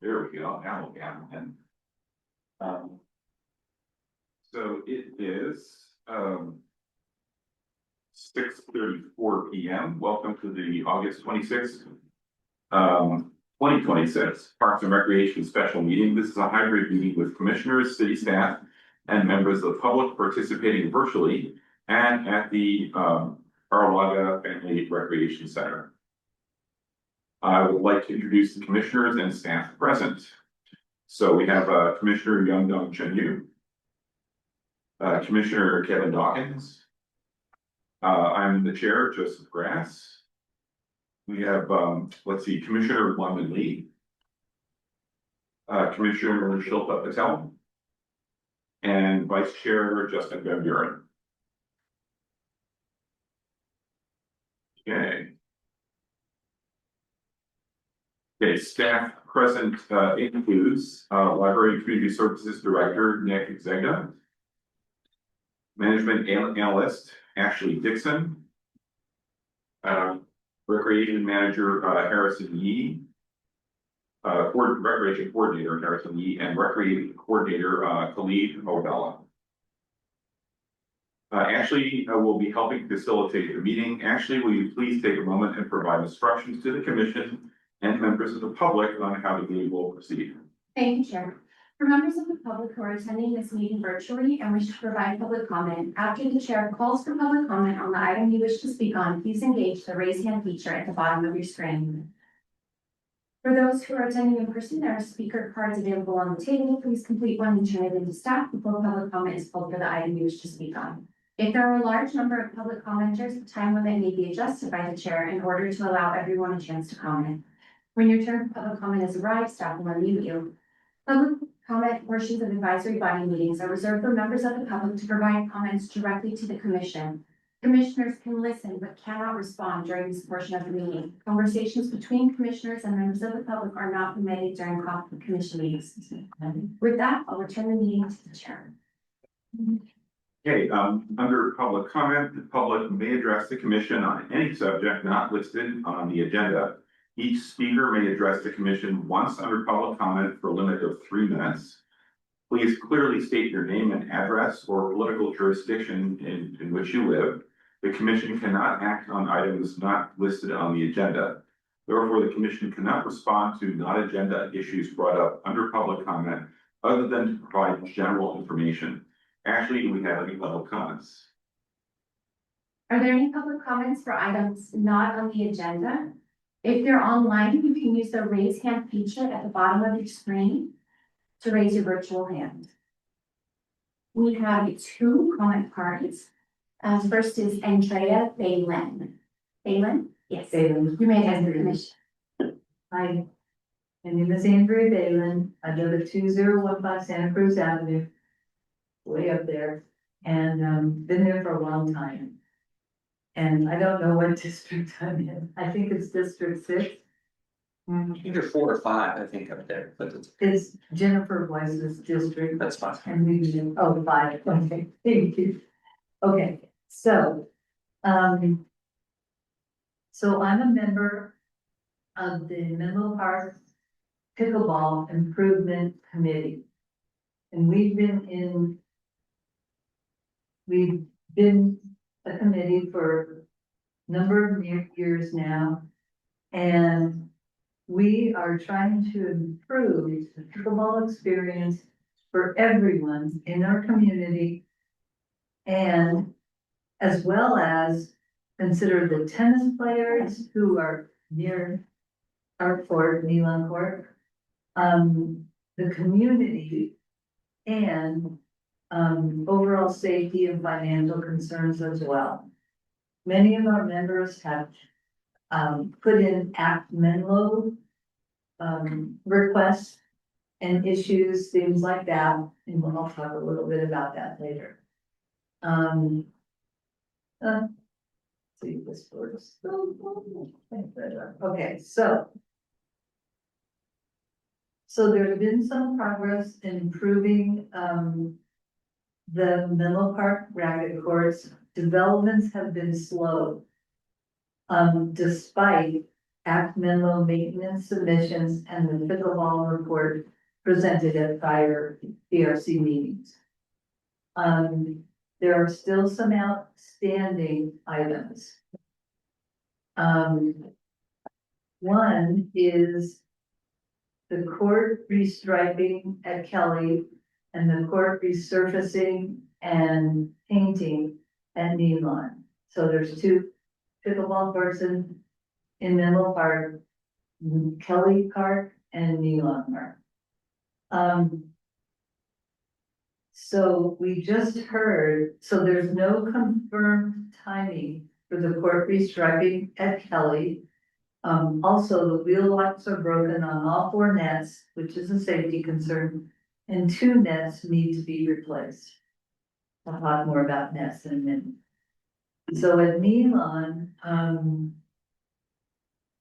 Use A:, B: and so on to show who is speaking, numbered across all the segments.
A: There we go, now we'll get in. So it is, 6:34 p.m. Welcome to the August 26th, 2026 Parks and Recreation Special Meeting. This is a hybrid meeting with commissioners, city staff, and members of the public participating virtually and at the Aralaga Family Recreation Center. I would like to introduce the commissioners and staff present. So we have Commissioner Youngdong Chenyu, Commissioner Kevin Dawkins. I'm the chair, Joseph Grass. We have, Commissioner London Lee, Commissioner Shilpa Patel, and Vice Chair Justin Van Buren. Okay, staff present includes Library and Community Services Director Nick Zegda, Management Analyst Ashley Dixon, Recreation Manager Harrison Yee, Recreation Coordinator Harrison Yee, and Recreation Coordinator Khalid Obella. Ashley will be helping facilitate the meeting. Ashley, will you please take a moment and provide instructions to the commission and members of the public on how the meeting will proceed?
B: Thank you, Chair. For members of the public who are attending this meeting virtually and wish to provide public comment, after the chair calls for public comment on the item you wish to speak on, please engage the raise hand feature at the bottom of your screen. For those who are attending in person, there are speaker cards available on the table. Please complete one and turn it into staff before public comment is called for the item you wish to speak on. If there are a large number of public commenters, the time limit may be adjusted by the chair in order to allow everyone a chance to comment. When your turn for public comment has arrived, staff will unmute you. Public comment portions of advisory body meetings are reserved for members of the public to provide comments directly to the commission. Commissioners can listen but cannot respond during this portion of the meeting. Conversations between commissioners and members of the public are not permitted during commission meetings. With that, I'll return the meeting to the chair.
A: Okay, under public comment, the public may address the commission on any subject not listed on the agenda. Each speaker may address the commission once under public comment for a limit of 3 minutes. Please clearly state your name and address or political jurisdiction in which you live. The commission cannot act on items not listed on the agenda. Therefore, the commission cannot respond to non-agenda issues brought up under public comment other than to provide general information. Ashley, do we have any public comments?
B: Are there any public comments for items not on the agenda? If you're online, you can use the raise hand feature at the bottom of your screen to raise your virtual hand. We have 2 comment cards. First is Andrea Balin. Balin? Yes.
C: Balin.
B: You may address the commission.
C: Hi, my name is Andrea Balin. I live at 2015 Santa Cruz Avenue, way up there, and been there for a long time. And I don't know what district I'm in. I think it's District 6.
D: Either 4 or 5, I think, up there, but
C: It's Jennifer Weiss's district.
D: that's fine.
C: And we do, 5, okay, thank you. Okay, so I'm a member of the Menlo Park Pickleball Improvement Committee. And we've been a committee for a number of years now. And we are trying to improve the pickleball experience for everyone in our community, and as well as consider the tennis players who are near our court, Milan Court, the community, and overall safety and financial concerns as well. Many of our members have put in Act Menlo requests and issues, things like that, and we'll talk a little bit about that later. See this works. Okay, so there's been some progress in improving the Menlo Park racket courts. Developments have been slow, despite Act Menlo maintenance submissions and the pickleball report presented at prior BRC meetings. There are still some outstanding items. One is the court restriping at Kelly and the court resurfacing and painting at Nealon. So there's two pickleball courts in Menlo Park, Kelly Park and Nealon Park. So we just heard, so there's no confirmed timing for the court restriping at Kelly. Also, the wheel locks are broken on all 4 nets, which is a safety concern, and 2 nets need to be replaced. I'll talk more about nets in a minute. So at Nealon,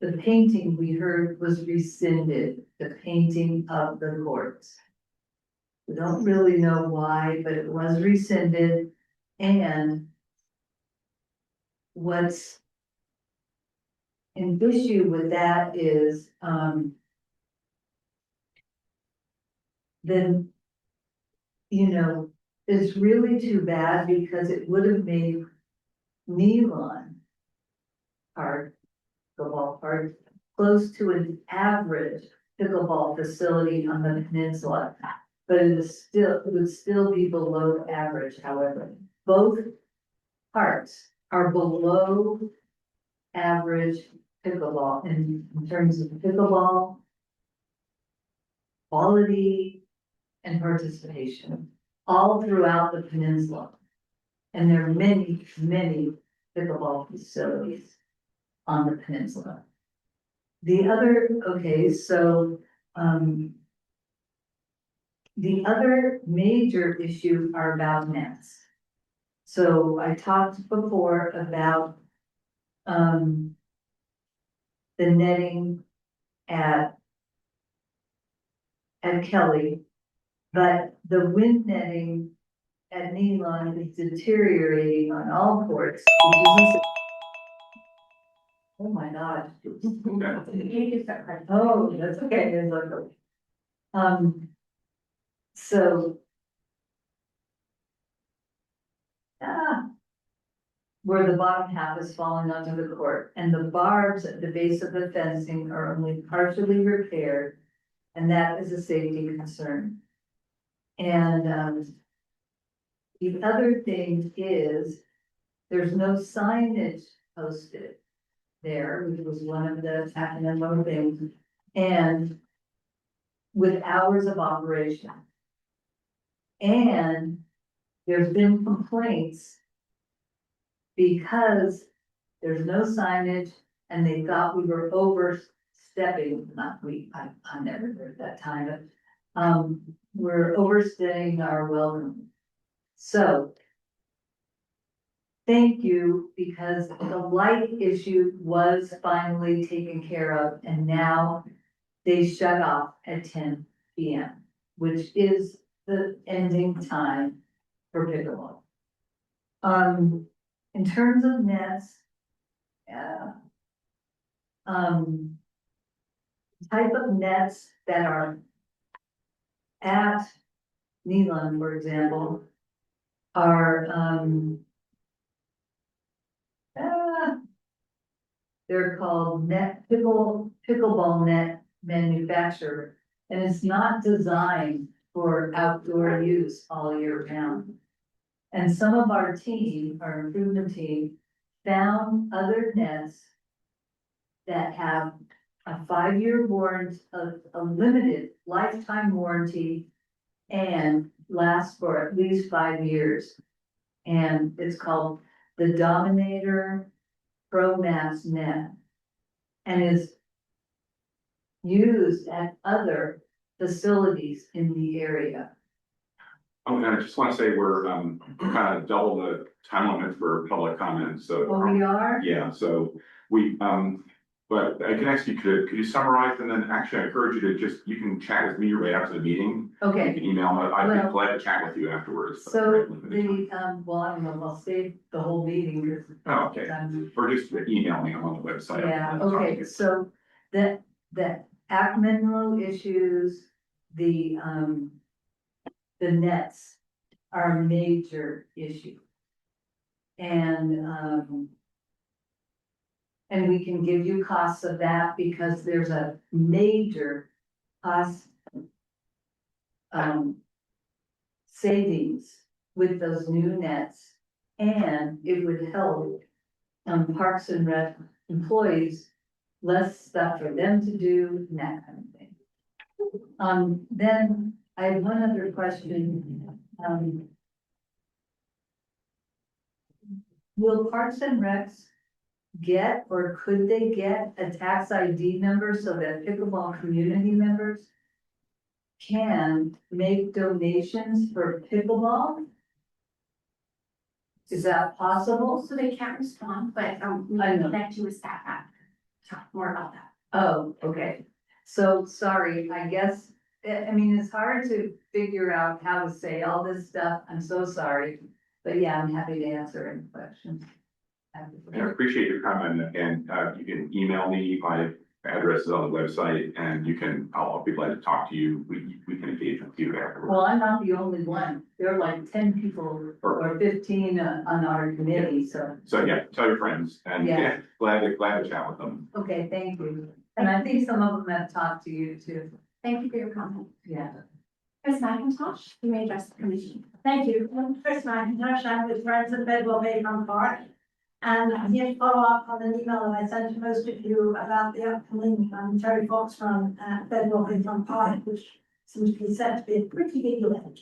C: the painting we heard was rescinded, the painting of the courts. We don't really know why, but it was rescinded, and what's an issue with that is, then, you know, it's really too bad because it would have made Nealon Park, pickleball park, close to an average pickleball facility on the peninsula. But it would still be below average, however. Both parks are below average pickleball in terms of pickleball quality and participation all throughout the peninsula. And there are many, many pickleball facilities on the peninsula. The other, okay, so, the other major issue are about nets. So I talked before about the netting at Kelly, but the wind netting at Nealon is deteriorating on all courts. Oh my God. Oh, that's okay. It's okay. So. Where the bottom half is falling onto the court and the barbs at the base of the fencing are only partially repaired. And that is a safety concern. And, the other thing is there's no signage posted there, which was one of the Menlo things, and with hours of operation. And there's been complaints because there's no signage and they thought we were overstepping, not we, I never heard that time, but we're overstaying our welcome. So thank you, because the light issue was finally taken care of and now they shut off at 10 p.m., which is the ending time for pickleball. In terms of nets, type of nets that are at Nealon, for example, are they're called pickleball net manufacturer, and it's not designed for outdoor use all year round. And some of our team, our improvement team, found other nets that have a 5-year warranty, a limited lifetime warranty, and last for at least 5 years. And it's called the Dominator Pro Mass Net, and is used at other facilities in the area.
A: Oh, and I just want to say we're kind of double the time limit for public comment, so.
C: Oh, we are?
A: Yeah, so we, but I can ask you, could you summarize, and then actually I encourage you to just, you can chat with me right after the meeting. You
C: Okay,
A: can email me, I'd
C: Well,
A: be glad to chat with you afterwards. but
C: so
A: we're limited
C: the,
A: time.
C: well, I don't know, I'll save the whole meeting.
A: Oh, okay, or just email me, I'm on the website.
C: Yeah, okay, so the Acmenlo issues, the nets are a major issue. And we can give you costs of that because there's a major cost savings with those new nets. And it would help Parks and Rec employees, less stuff for them to do and that kind of thing. Then I have one other question. Will Parks and Recs get, or could they get a tax ID number so that pickleball community members can make donations for pickleball? Is that possible?
B: So they can't respond, but, we
C: I
B: can
C: know.
B: connect you with staff app. Talk more about that.
C: Oh, okay. So, sorry, I guess, I mean, it's hard to figure out how to say all this stuff. I'm so sorry. But yeah, I'm happy to answer any questions.
A: And I appreciate your comment, and you can email me, my address is on the website, and I'll be glad to talk to you, we can engage with you afterwards.
C: Well, I'm not the only one. There are like 10 people or 15 on our committee, so,
A: So yeah, tell your friends, and
C: Yeah.
A: glad to chat with them.
C: okay, thank you. And I think some of them have talked to you too.
B: Thank you for your comment.
C: Yeah.
B: Ms. McIntosh, you may address the commission.
E: Thank you. I'm Chris McIntosh. I'm with Friends of Bedwell Bayfront Park. And I'm here to follow up on an email that I sent to most of you about the upcoming Terry Fox run at Bedwell Bayfront Park, which seems to be set to be a pretty big event.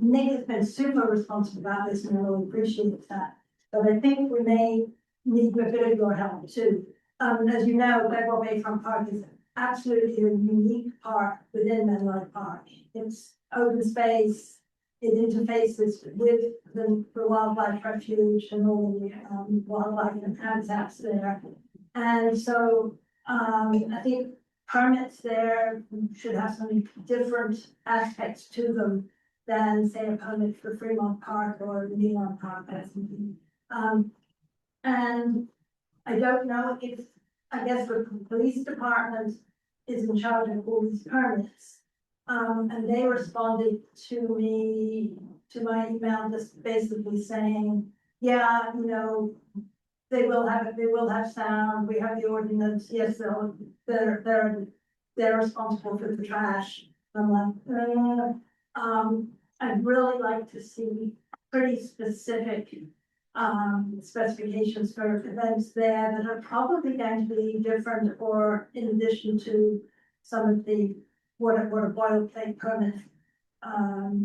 E: Nick has been super responsive about this and I really appreciate that. But I think we may need a bit of your help too. As you know, Bedwell Bayfront Park is absolutely a unique park within Menlo Park. It's open space. It interfaces with the wildlife refuge and all the wildlife and habitats there. And so I think permits there should have some different aspects to them than say a permit for Fremont Park or Neon Park or something. And I don't know if, I guess the police department is in charge of all these permits. And they responded to me, to my email, just basically saying, yeah, you know, they will have sound, we have the ordinance, yes, they're responsible for the trash. I'm like, I'd really like to see pretty specific specifications for events there that are probably going to be different or in addition to some of the what a boilerplate permit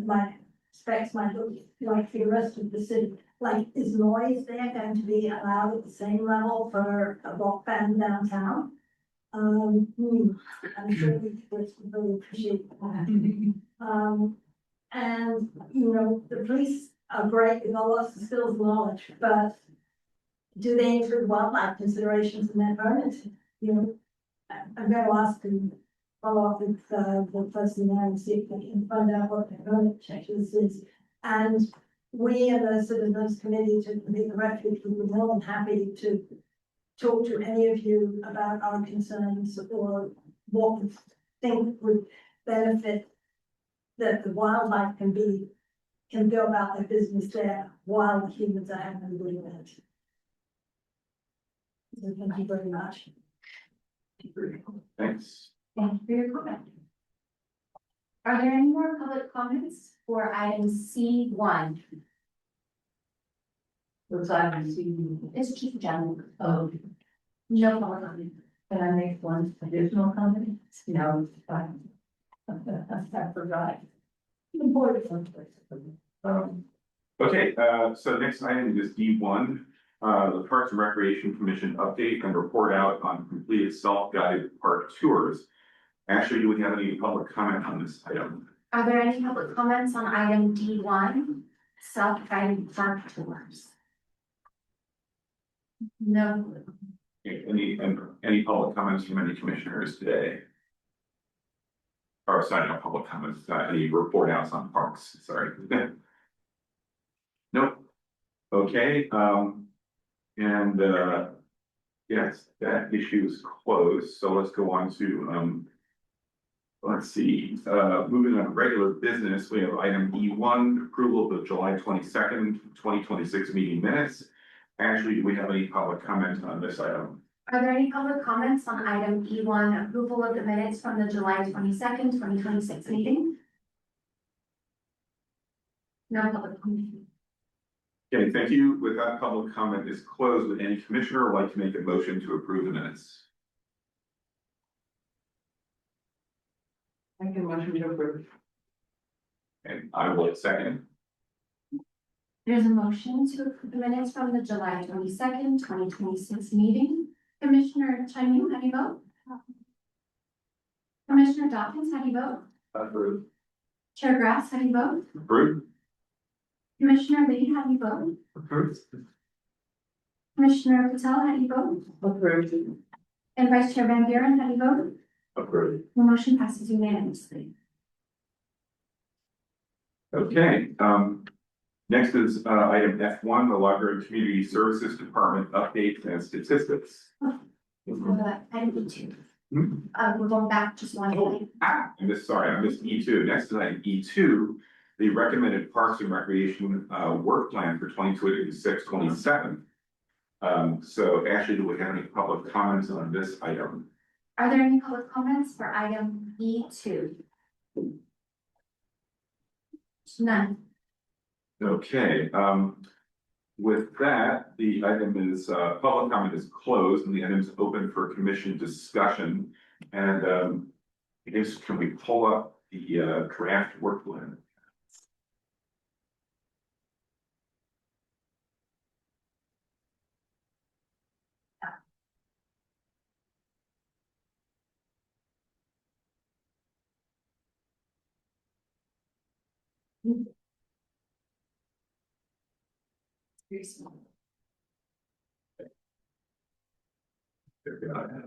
E: like specs might look like for the rest of the city. Like, is noise there going to be allowed at the same level for a rock band downtown? I'm sure we would really appreciate that. And you know, the police are great with all lots of skills and knowledge, but do they include wildlife considerations in their permit? You know, I'm going to ask them. Follow up with the person there and see if they can find out what the permit checklist is. And we and the Citizens Committee to the refuge would be more than happy to talk to any of you about our concerns or what we think would benefit that the wildlife can go about their business there while the humans are having a good event. So thank you very much.
A: Thanks.
B: Thank you for your comment. Are there any more public comments for item C1?
C: What's item C?
B: It's just general.
C: Oh,
B: No public comment.
C: can I make one additional comment? No, it's fine. I forgot. The board of
A: Okay, so next item is D1, the Parks and Recreation Commission update and report out on completed self-guided park tours. Ashley, do we have any public comment on this item?
B: Are there any public comments on item D1, self-guided park tours? No.
A: Any public comments from any commissioners today? Or sorry, no public comments, any report outs on parks, sorry. Nope. Okay, Yes, that issue is closed, so let's go on to, let's see, moving on to regular business, we have item E1, approval of the July 22nd, 2026 meeting minutes. Actually, do we have any public comment on this item?
B: Are there any public comments on item E1, approval of the minutes from the July 22nd, 2026 meeting? No public comment.
A: Okay, thank you. With that, public comment is closed. Would any commissioner like to make a motion to approve the minutes?
C: Make a motion to approve.
A: And I will second.
B: There's a motion to approve the minutes from the July 22nd, 2026 meeting. Commissioner Chanyu, how do you vote? Commissioner Dawkins, how do you vote?
A: Approved.
B: Chair Grass, how do you vote?
A: Approved.
B: Commissioner Lee, how do you vote?
A: Approved.
B: Commissioner Patel, how do you vote?
C: Approved.
B: And Vice Chair Van Buren, how do you vote?
A: Approved.
B: The motion passes unanimously.
A: Okay, next is item F1, the Library and Community Services Department updates and statistics.
B: Item E2.
A: Hmm.
B: We're going back just one slide.
A: I missed E2. Next is item E2, the recommended Parks and Recreation work plan for 2026-27. So Ashley, do we have any public comments on this item?
B: Are there any public comments for item E2? None.
A: Okay, with that, the item is, public comment is closed and the item is open for commission discussion. And, I guess, can we pull up the, draft work plan?
B: Very small.
A: There we go.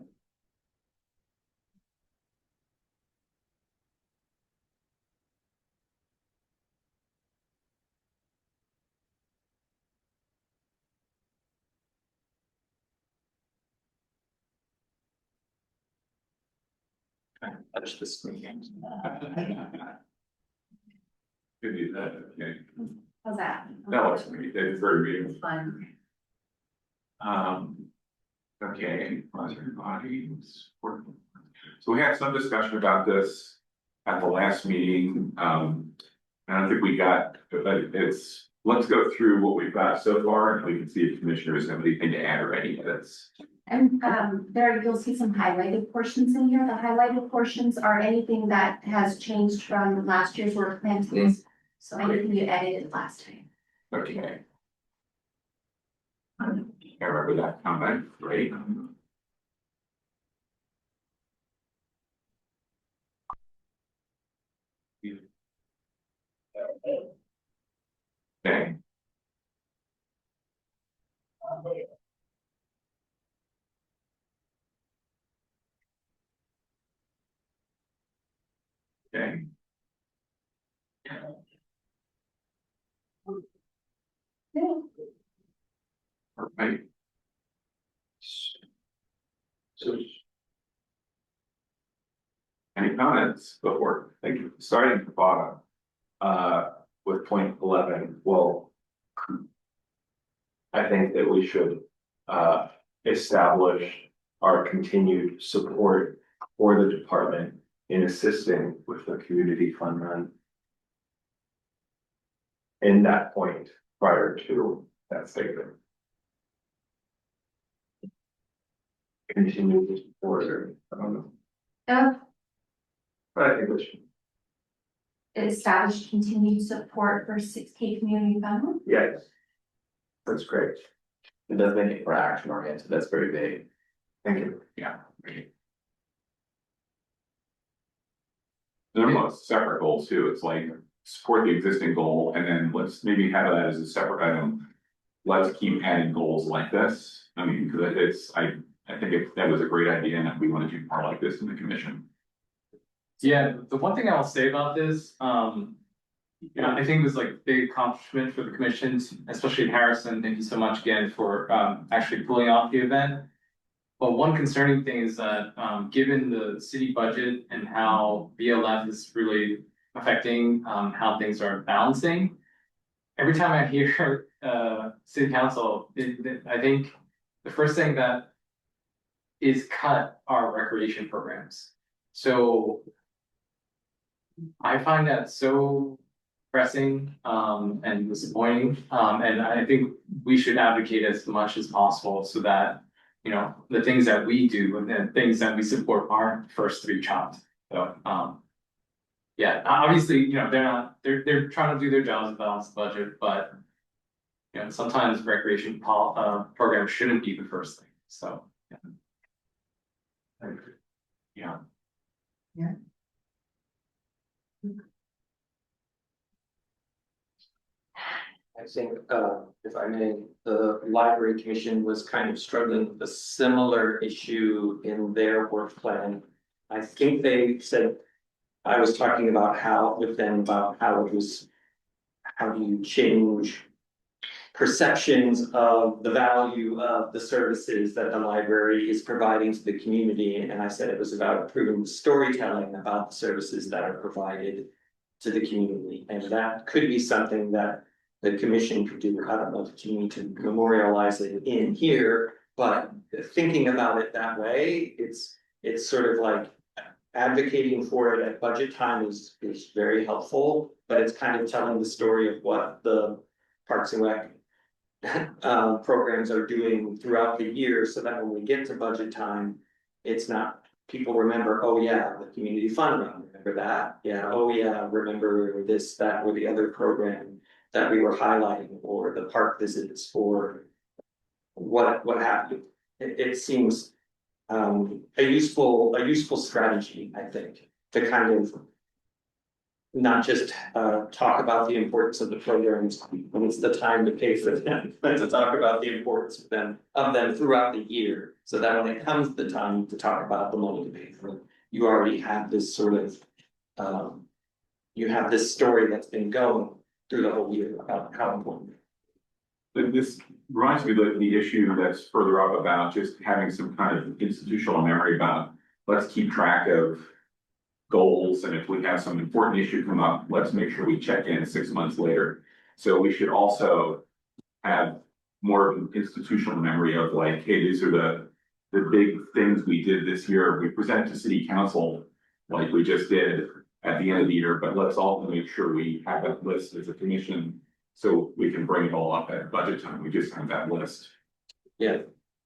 D: Touch the screen.
A: Could do that, okay.
B: How's that?
A: That looks great. That's very readable.
C: Fine.
A: Okay, advisory bodies. So we had some discussion about this at the last meeting. I don't think we got, but let's go through what we've got so far and we can see if commissioners have anything to add or any edits.
B: And there you'll see some highlighted portions in here. The highlighted portions are anything that has changed from last year's work plan to this. So anything you edited last time.
A: Okay. I remember that comment, great. Okay. Okay. All right. So. Any comments before, thank you, starting at the bottom, with point 11, well.
F: I think that we should establish our continued support for the department in assisting with the community fund run. In that point, prior to that statement. Continue to support, I don't know, but I think we should,
B: Established continued support for 6K community fund.
F: yes. That's great,
D: It does make it more action oriented, that's very vague.
F: thank you.
A: Yeah. Great. There was separate goals too, it's like support the existing goal and then let's maybe have that as a separate item. Let's keep adding goals like this, I mean, because it's, I think that was a great idea and we want to do more like this in the commission.
G: Yeah, the one thing I will say about this, I think it was like a big accomplishment for the commissions, especially in Harrison. Thank you so much again for actually pulling off the event. But one concerning thing is that, given the city budget and how BLF is really affecting, how things are balancing. Every time I hear, city council, I think the first thing that is cut are recreation programs. So I find that so pressing, and disappointing, and I think we should advocate as much as possible so that, you know, the things that we do and the things that we support aren't first to be chopped. So, yeah, obviously, you know, they're trying to do their jobs and balance the budget, but you know, sometimes recreation programs shouldn't be the first thing, so, yeah. Yeah.
D: I think, if I may, the library commission was kind of struggling with a similar issue in their work plan. I think they said, I was talking about how, with them, about how it was. How do you change perceptions of the value of the services that the library is providing to the community? And I said it was about improving the storytelling about the services that are provided to the community. And that could be something that the commission could do. I don't know if you need to memorialize it in here, but thinking about it that way, it's sort of like advocating for it at budget time is very helpful, but it's kind of telling the story of what the Parks and Rec programs are doing throughout the year, so that when we get to budget time, it's not, people remember, oh yeah, the community fund run, remember that? Yeah, oh yeah, remember this, that, or the other program that we were highlighting, or the park visits, or what have you. It seems a useful strategy, I think, to kind of not just talk about the importance of the programs when it's the time to pay for them, but to talk about the importance of them throughout the year, so that when it comes the time to talk about the money to pay for them, you already have this sort of you have this story that's been going through the whole year about how important.
A: This reminds me of the issue that's further up about just having some kind of institutional memory about, let's keep track of goals, and if we have some important issue come up, let's make sure we check in 6 months later. So we should also have more of an institutional memory of like, hey, these are the big things we did this year. We present to city council like we just did at the end of the year, but let's also make sure we have that list as a commission so we can bring it all up at budget time. We just have that list.
D: Yeah,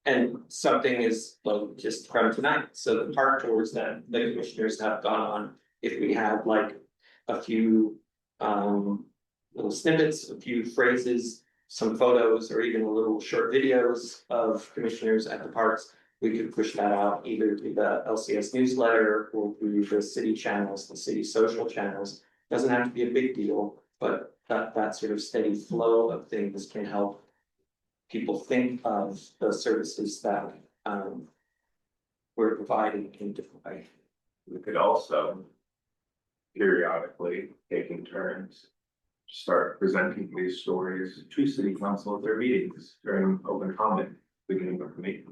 D: and something is like just from tonight, so the park tours that the commissioners have gone on, if we have like a few little snippets, a few phrases, some photos, or even little short videos of commissioners at the parks, we could push that out either through the LCS newsletter or through the city channels, the city social channels. Doesn't have to be a big deal, but that sort of steady flow of things can help people think of the services that we're providing in different ways.
F: We could also periodically, taking turns, start presenting these stories to city council at their meetings during open comment, beginning of the meeting.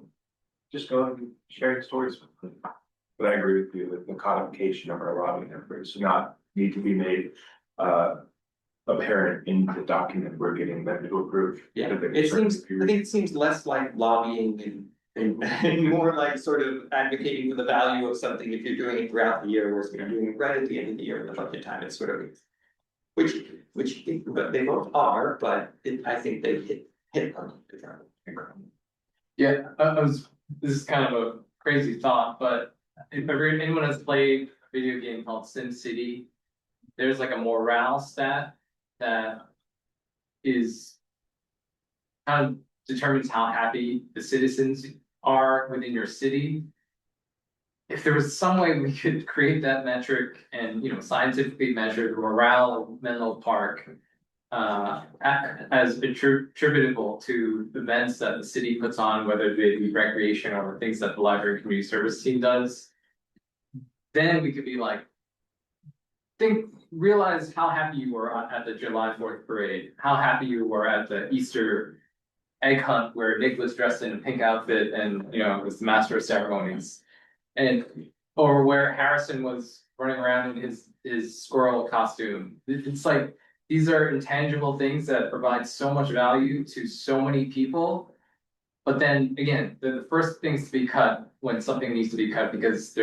F: Just go and sharing stories with them. But I agree with you that the codification of our lobbying efforts do not need to be made apparent in the document we're getting them to approve.
D: Yeah, I think it seems less like lobbying and more like sort of advocating for the value of something if you're doing it throughout the year, whereas if you're doing it right at the end of the year in the budget time, it's sort of which but they both are, but I think they hit on it differently.
G: Yeah, this is kind of a crazy thought, but if anyone has played a video game called SimCity, there's like a morale stat that is kind of determines how happy the citizens are within your city. If there was some way we could create that metric and, you know, scientifically measure the morale of Menlo Park as attributable to events that the city puts on, whether they be recreation or things that the library community service team does, then we could be like, realize how happy you were at the July 4th parade, how happy you were at the Easter egg hunt where Nick was dressed in a pink outfit and, you know, was the master of ceremonies. And, or where Harrison was running around in his squirrel costume. It's like, these are intangible things that provide so much value to so many people. But then again, the first things to be cut when something needs to be cut, because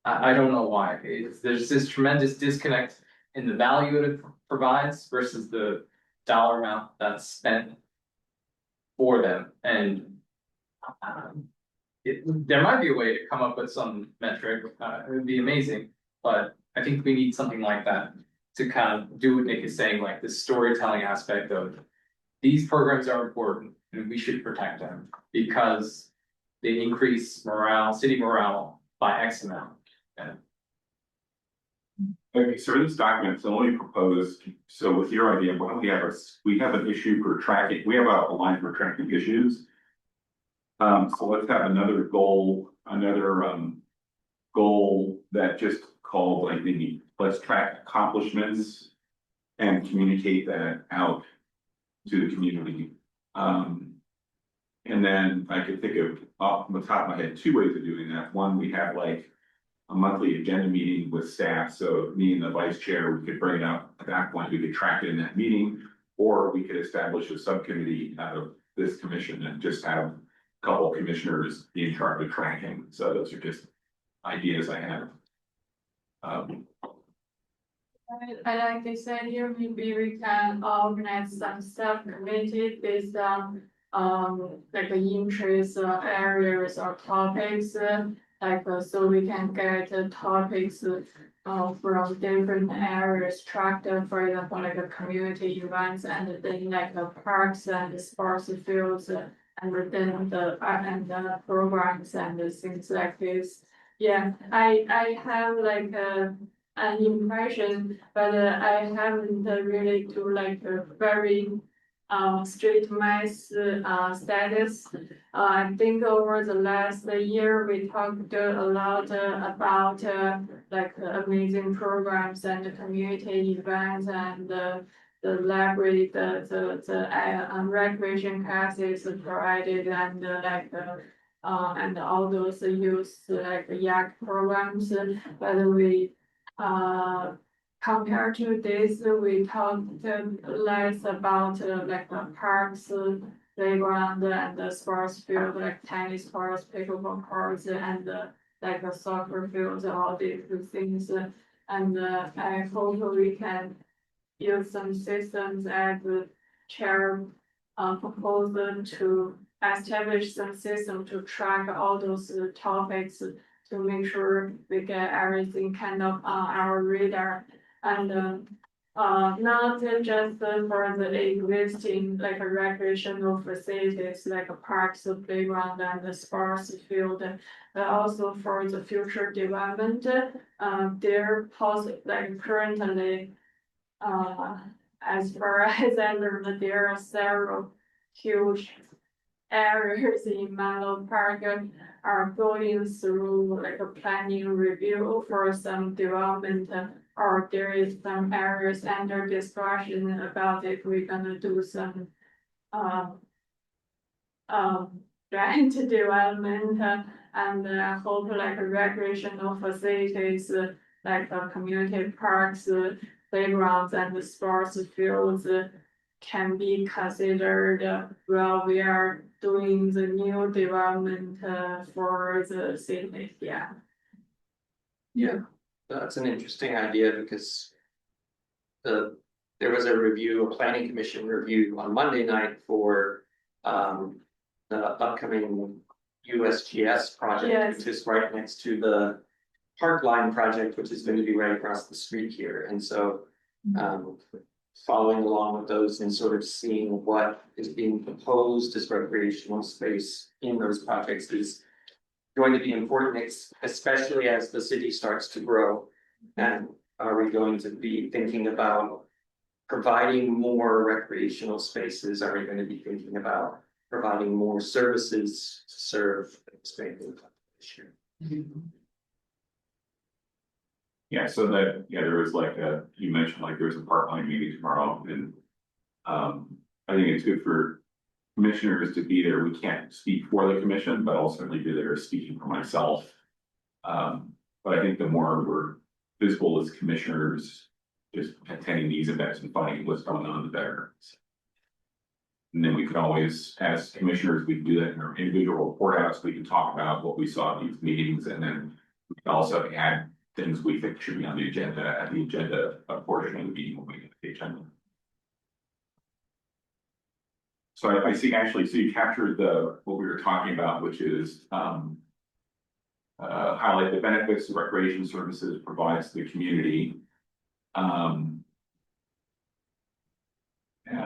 G: I don't know why. There's this tremendous disconnect in the value it provides versus the dollar amount that's spent for them. And there might be a way to come up with some metric, it would be amazing, but I think we need something like that to kind of do what Nick is saying, like the storytelling aspect of these programs are important and we should protect them because they increase morale, city morale by X amount.
A: Okay, so this document, so let me propose, so with your idea, why don't we have an issue for tracking, we have a line for tracking issues. So let's have another goal that just called, like, maybe, let's track accomplishments and communicate that out to the community. And then I could think of off the top of my head, 2 ways of doing that. One, we have like a monthly agenda meeting with staff. So me and the vice chair, we could bring it up at that point, we could track it in that meeting. Or we could establish a subcommittee out of this commission and just have a couple of commissioners be in charge of tracking. So those are just ideas I have.
H: I like I said here, maybe we can organize some subcommittee based on like the interest areas or topics, so we can get topics from different areas tracked, for example, like the community events and then like the parks and the sports fields and then the programs and the things like this. Yeah, I have like an impression, but I haven't really do like a very straight math status. I think over the last year, we talked a lot about like amazing programs and the community events and the library, the recreation classes provided and and all those youth like YAC programs, but we compared to this, we talked less about like the parks, playground and the sports field, like tennis courts, pickleball courts, and like the soccer fields, all these things. And I hope we can use some systems as the chair proposed to establish some system to track all those topics to make sure we get everything kind of on our radar and not just for the existing like recreational facilities like parks, playground and the sports field, but also for the future development. They're like currently as far as I learned, there are several huge areas in Menlo Park are going through like a planning review for some development, or there is some areas under discussion about if we're gonna do some grant development, and I hope like recreational facilities like community parks, playgrounds and the sports fields can be considered while we are doing the new development for the city.
D: Yeah, that's an interesting idea because there was a review, a planning commission review on Monday night for the upcoming USGS project,
H: Yes.
D: which is right next to the Park Line project, which is going to be right across the street here. And so following along with those and sort of seeing what is being proposed as recreational space in those projects is going to be important, especially as the city starts to grow. And are we going to be thinking about providing more recreational spaces? Are we going to be thinking about providing more services to serve the expanding population?
A: Yeah, so that, there was like you mentioned like there's a park line meeting tomorrow and I think it's good for commissioners to be there. We can't speak for the commission, but I'll certainly be there speaking for myself. But I think the more we're visible as commissioners, just attending these events and finding what's going on, the better. And then we could always, as commissioners, we can do that in our individual report outs. We can talk about what we saw at these meetings, and then we can also add things we think should be on the agenda at the agenda portion of the meeting when we get to the agenda. So I see, actually, so you captured what we were talking about, which is highlight the benefits the recreation services provides to the community. And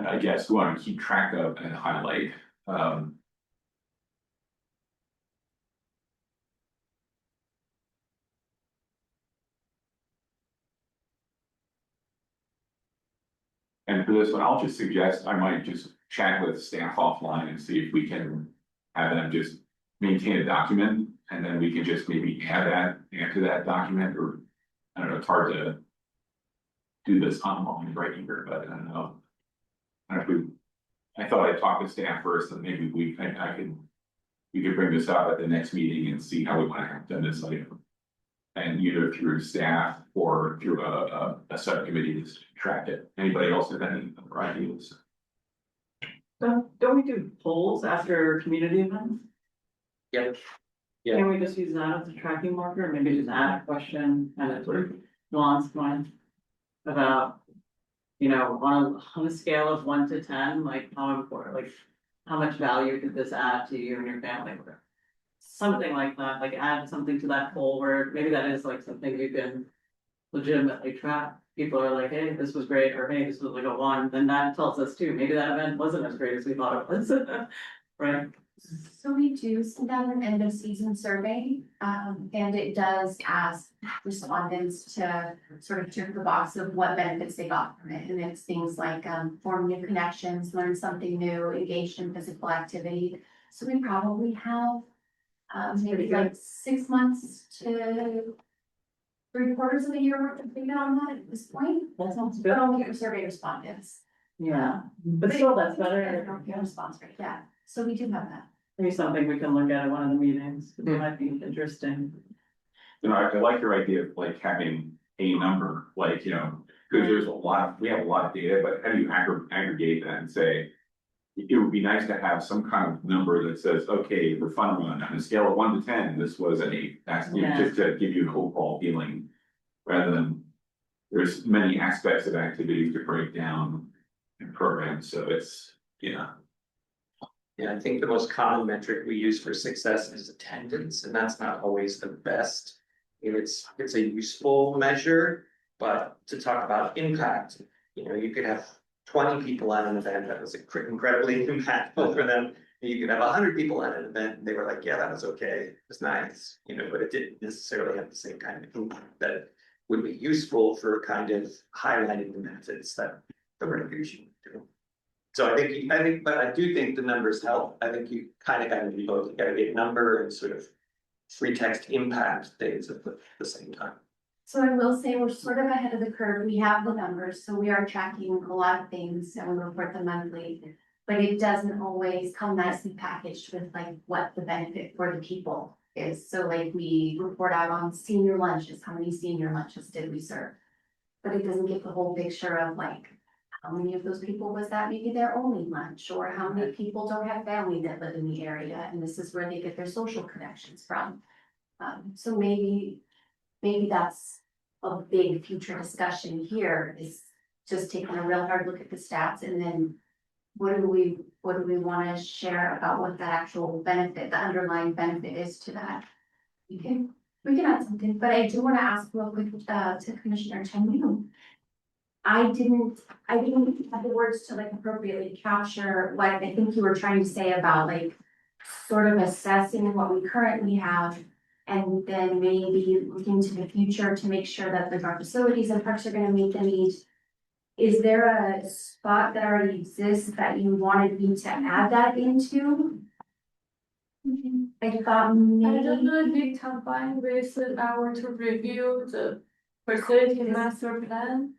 A: I guess we want to keep track of and highlight. And for this one, I'll just suggest I might just chat with staff offline and see if we can have them just maintain a document, and then we can just maybe add to that document, or I don't know, it's hard to do this online right here, but I don't know. I thought I'd talk to staff first, and maybe we could bring this up at the next meeting and see how we want to have done this item. And either through staff or through a subcommittee to track it. Anybody else have any other ideas?
I: Don't we do polls after community events?
D: Yep. Yeah.
I: Can we just use that as a tracking marker, maybe just add a question and a sort of nuanced one about, you know, on a scale of 1 to 10, like how important, like how much value did this add to you and your family? Something like that, like add something to that poll where maybe that is like something you can legitimately track. People are like, hey, this was great, or hey, this was like a 1, then that tells us too, maybe that event wasn't as great as we thought it was. Right?
B: So we do send out an end of season survey, and it does ask respondents to sort of check the box of what benefits they got from it. And it's things like, form new connections, learn something new, engage in physical activity. So we probably have, maybe like 6 months to 3/4 of the year worth of data on that at this point.
I: That sounds
B: But
I: good.
B: only for survey respondents.
I: Yeah, but still, that's better.
B: Response rate, yeah. So we do have that.
I: Maybe something we can look at one of the meetings, it might be interesting.
A: You know, I like your idea of like having a number, like, you know, because we have a lot of data, but how do you aggregate that and say, it would be nice to have some kind of number that says, okay, the fun run on a scale of 1 to 10, this was an 8. That's, you know,
I: Yeah.
A: just to give you an overall feeling, rather than there's many aspects of activities to break down in programs, so it's, you know.
D: Yeah, I think the most common metric we use for success is attendance, and that's not always the best. It's a useful measure, but to talk about impact, you know, you could have 20 people at an event that was incredibly impactful for them. You could have 100 people at an event and they were like, yeah, that was okay, it was nice, you know, but it didn't necessarily have the same kind of impact that would be useful for kind of highlighting the benefits that the recreation would do. So but I do think the numbers help. I think you kind of gotta do both. You gotta get number and sort of free text impact things at the same time.
B: So I will say we're sort of ahead of the curve. We have the numbers, so we are tracking a lot of things and we report them monthly. But it doesn't always come nicely packaged with like what the benefit for the people is. So like we report out on senior lunches, how many senior lunches did we serve? But it doesn't get the whole picture of like, how many of those people was that maybe their only lunch? Or how many people don't have family that live in the area and this is where they get their social connections from. So maybe that's a big future discussion here, is just taking a real hard look at the stats and then what do we want to share about what the actual benefit, the underlying benefit is to that. We can add something, but I do want to ask real quick to Commissioner Chen. I didn't have the words to like appropriately capture what I think you were trying to say about like sort of assessing what we currently have. And then maybe looking to the future to make sure that our facilities and parks are gonna meet the needs. Is there a spot that already exists that you wanted me to add that into? I thought
H: I don't
B: maybe,
H: know if we combine with our to review the facility master plan.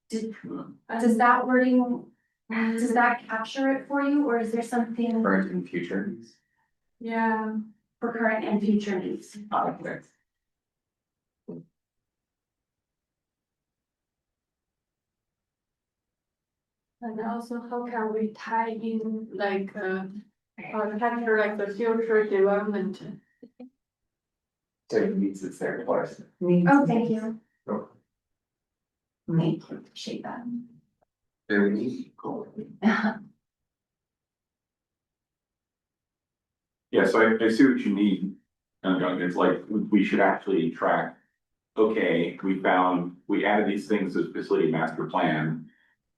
B: does that wording Does that capture it for you, or is there something
D: Current and future.
H: Yeah,
B: for current and future needs?
D: Okay.
H: and also how can we tie in like or capture like the future development?
D: So it means it's there for us.
B: Oh, thank you.
F: Sure.
B: Thank you, appreciate that.
D: Very neat, cool.
A: Yeah, so I see what you mean. It's like, we should actually track, okay, we added these things to the facility master plan.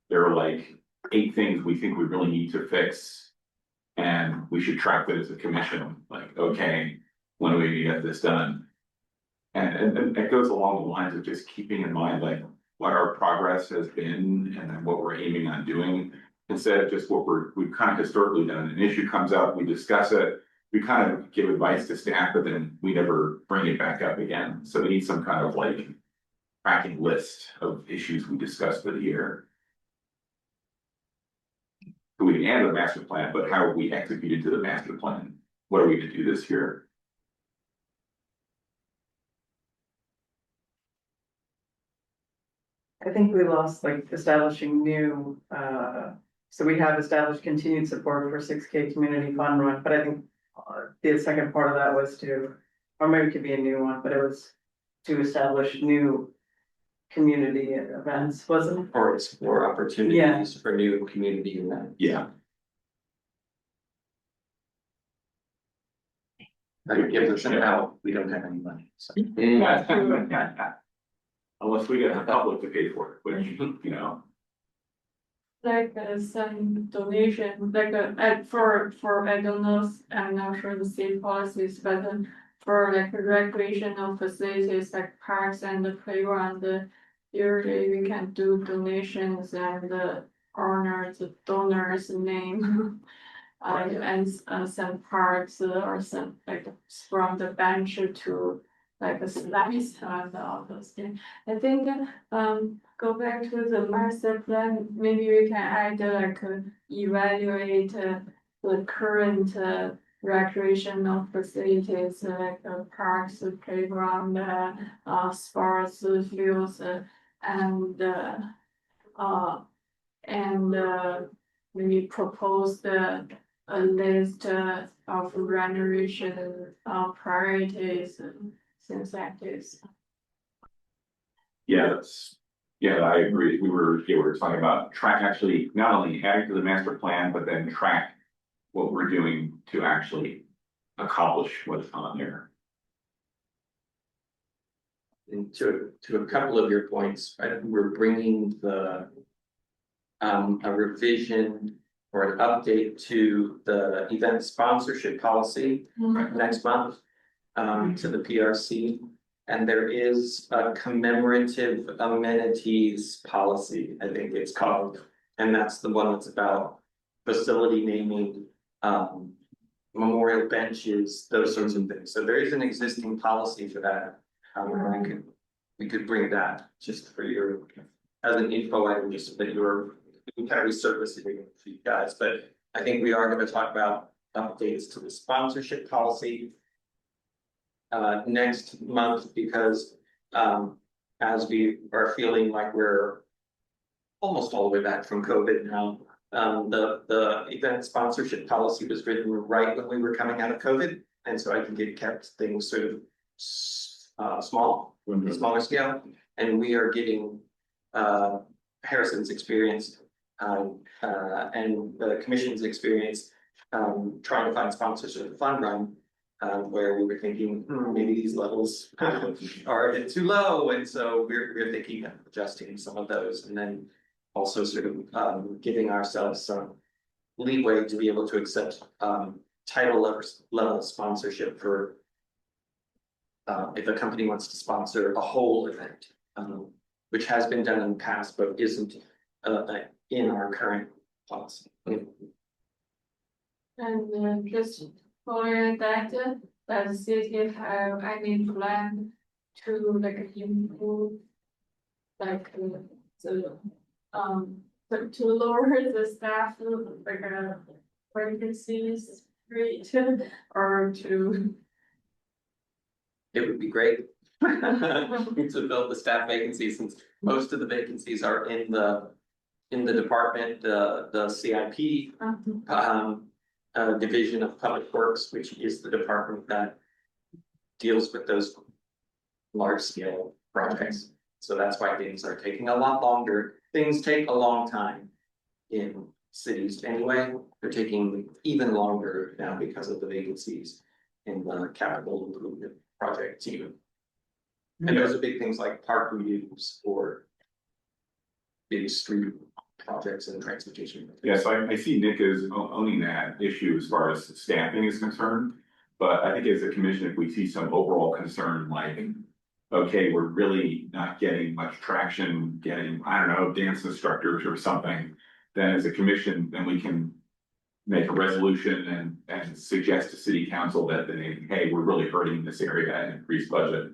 A: There are like 8 things we think we really need to fix. And we should track that as a commission, like, okay, when are we gonna get this done? And it goes along the lines of just keeping in mind, like, what our progress has been and then what we're aiming on doing. Instead of just what we've kind of historically done, an issue comes up, we discuss it, we kind of give advice to staff, but then we never bring it back up again. So we need some kind of like tracking list of issues we discussed for the year. So we can add the master plan, but how are we executed to the master plan? What are we to do this year?
I: I think we lost like establishing new, so we have established continued support for 6K community fun run, but I think. The second part of that was to, or maybe it could be a new one, but it was to establish new. Community events, wasn't it?
D: Or explore opportunities for new community events.
A: Yeah.
D: That gives us an out, we don't have any money, so.
A: Unless we get the public to pay for it, which, you know.
H: Like some donation, like for I don't know, I'm not sure the state policies, but for like recreational facilities like parks and the playground, usually we can do donations and honor the donor's name. And some parks or some like from the bench to like a slice and all those things. I think go back to the master plan, maybe we can add like evaluate the current recreational facilities like parks, playground, sports fields, and maybe propose a list of renovation priorities and things like this.
A: Yeah, I agree. We were talking about actually not only adding to the master plan, but then track what we're doing to actually accomplish what's on there.
D: And to a couple of your points, we're bringing a revision or an update to the event sponsorship policy next month to the PRC. And there is a commemorative amenities policy, I think it's called, and that's the one that's about facility naming, memorial benches, those sorts of things. So there is an existing policy for that. We could bring that just for your, as an info item, just so that we kind of resurface it for you guys, but I think we are going to talk about updates to the sponsorship policy next month, because as we are feeling like we're almost all the way back from COVID now, the event sponsorship policy was written right when we were coming out of COVID, and so I think it kept things sort of smaller scale, and we are getting Harrison's experience and the commission's experience trying to find sponsors for the fun run, where we were thinking maybe these levels are a bit too low, and so we're thinking of adjusting some of those, and then also sort of giving ourselves some leeway to be able to accept title level sponsorship for if a company wants to sponsor a whole event, which has been done in the past but isn't in our current policy.
H: And just following that, does the city have any plan to like improve like the to lower the staff, like, vacancies rate, or to.
D: It would be great. To fill the staff vacancies, since most of the vacancies are in the department, the CIP. Division of Public Works, which is the department that deals with those large scale projects. So that's why things are taking a lot longer. Things take a long time in cities anyway. They're taking even longer now because of the vacancies in the capital improvement project team. And those are big things like park reviews or big street projects and transportation.
A: Yes, I see Nick as owning that issue as far as staffing is concerned. But I think as a commission, if we see some overall concern, like, okay, we're really not getting much traction, getting, I don't know, dance instructors or something. Then as a commission, then we can make a resolution and suggest to city council that they, hey, we're really hurting in this area and increase budget.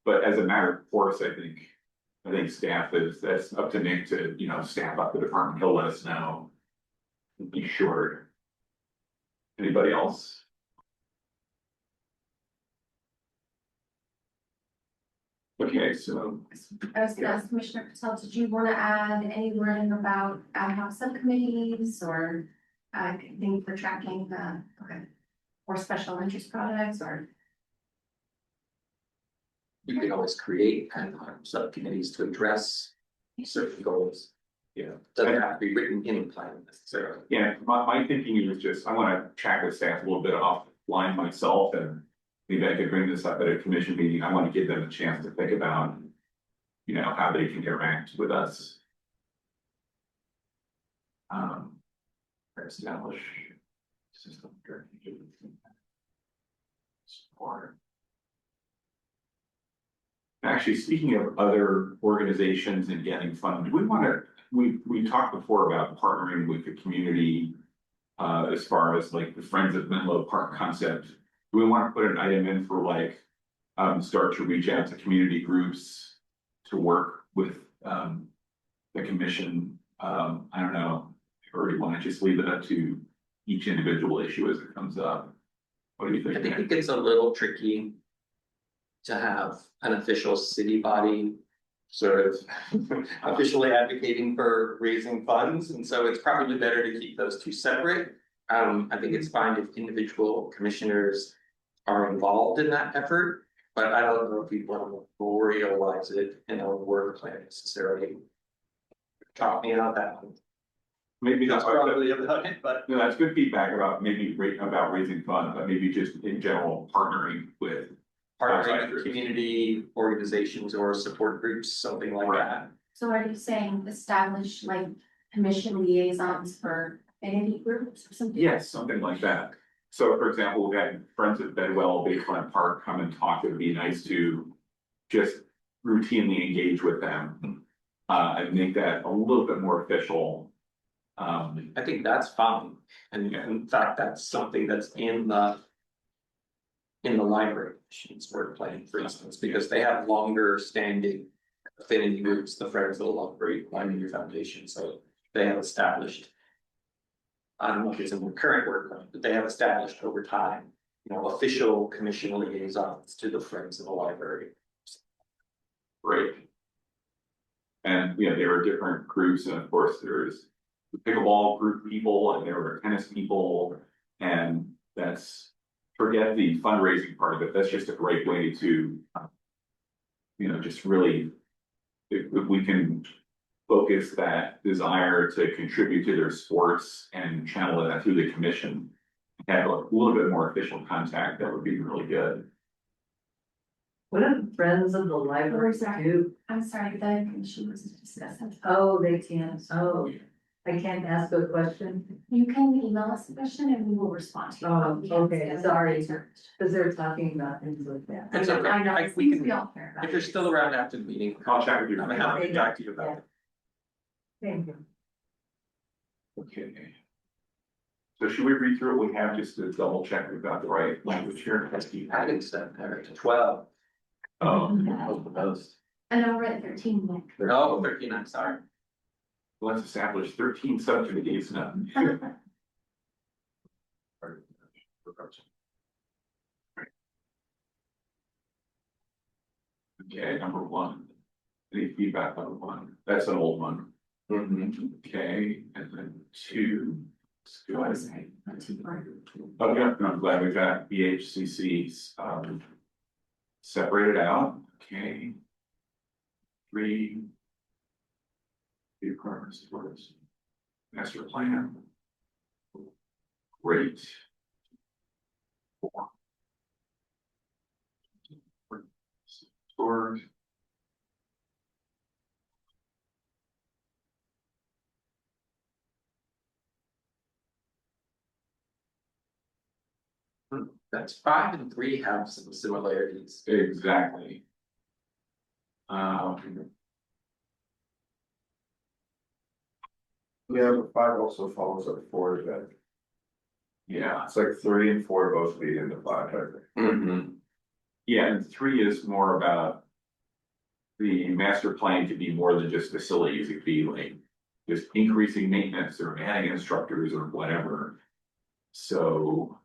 A: But as a matter of course, I think staff that's up to Nick to, staff up the department. He'll let us know. Be sure. Anybody else? Okay, so.
B: I was gonna ask Commissioner Patel, did you wanna add any wording about ad hoc subcommittees or thing for tracking or special interest projects or?
D: You can always create kind of subcommittees to address certain goals. Doesn't have to be written in the plan necessarily.
A: Yeah, my thinking is just, I wanna chat with staff a little bit offline myself, and maybe I could bring this up at a commission meeting. I wanna give them a chance to think about, how they can interact with us. Establish system. Support. Actually, speaking of other organizations and getting funded, we talked before about partnering with the community. As far as like the Friends of Menlo Park concept, do we want to put an item in for like, start to reach out to community groups to work with, the commission? I don't know, or do you want to just leave it up to each individual issue as it comes up? What do you think?
D: I think it gets a little tricky to have an official city body sort of officially advocating for raising funds, and so it's probably better to keep those two separate. I think it's fine if individual commissioners are involved in that effort, but I don't know if we want to memorialize it in a word plan necessarily. Talk me out that one.
A: Maybe
D: That's probably about it, but.
A: No, that's good feedback about about raising funds, but maybe just in general partnering with.
D: Partnering with community organizations or support groups, something like that.
B: So are you saying establish like commission liaisons for affinity groups or something?
A: Yes, something like that. So for example, we had Friends of Bedwell Bayfront Park come and talk. It would be nice to just routinely engage with them. And make that a little bit more official.
D: I think that's fine, and in fact, that's something that's in the library commission's work plan, for instance, because they have longer standing affinity groups, the Friends of the Library Foundation, so they have established. I don't know if it's in the current work plan, but they have established over time, official commission liaisons to the Friends of the Library.
A: Great. And there are different groups, and of course there's the pickleball group people, and there were tennis people, and forget the fundraising part of it. That's just a great way to, just really, if we can focus that desire to contribute to their sports and channel that through the commission, have a little bit more official contact, that would be really good.
C: What do Friends of the Library do?
B: I'm sorry, the commission was discussing.
C: Oh, they can't, I can't ask a question,
B: You can email us a question and we will respond to you.
C: Oh,
B: We can't
C: okay,
B: schedule
C: sorry.
B: an answer.
C: because they're talking about things like that.
D: It's okay.
B: I know,
D: I-
B: it's
D: we
B: things
D: can-
B: we all care about.
D: If you're still around after the meeting,
A: I'll chat with you.
D: I'm happy to talk to you about it.
C: Thank you.
A: Okay. So should we read through what we have just to double check we've got the right language here?
D: I can step there to 12.
A: Oh,
D: That was the most.
B: And then we're at 13 Nick.
D: Oh, 13, I'm sorry.
A: Let's establish 13 subcommittees now. Okay, number one. Any feedback on one? That's an old one. Okay, and then two. Let's go ahead. Okay, I'm glad we got BHCC's separated out, okay. Three. The requirements for this. Master plan. Great. Four. Scores.
D: That's 5 and 3 have some similarities.
A: Exactly.
F: Yeah, but 5 also follows up 4 then.
A: Yeah.
F: It's like 3 and 4 both lead into 5, I think.
A: Yeah, and 3 is more about. The master plan could be more than just facilities, it could be like. Just increasing maintenance or adding instructors or whatever. So.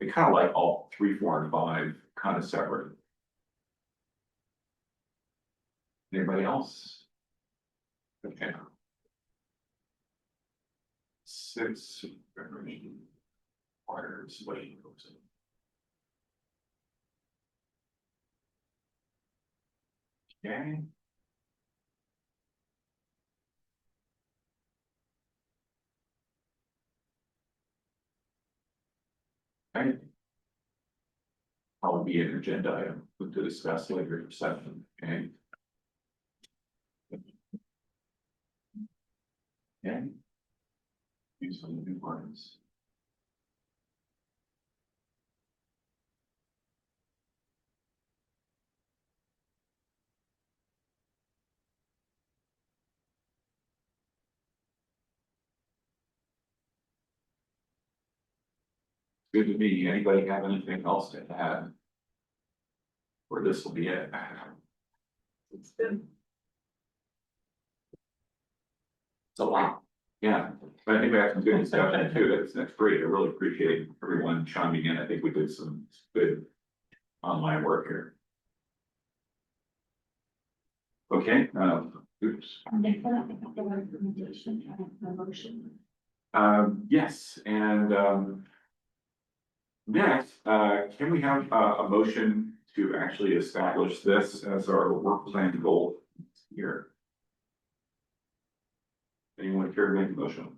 A: I kind of like all 3, 4, and 5 kind of separate. Anybody else? Okay. 6. Requires waiting. Okay. Okay. Probably be an agenda item to discuss later in the session, okay? Okay. Use some new ones. Good to me. Anybody have anything else to add? Or this will be it.
I: It's good.
D: It's a lot.
A: Yeah, but I think we had some good discussion too. That's great. I really appreciate everyone chiming in. I think we did some good online work here. Okay, oops. Yes, and next, can we have a motion to actually establish this as our work plan goal here? Anyone care to make a motion?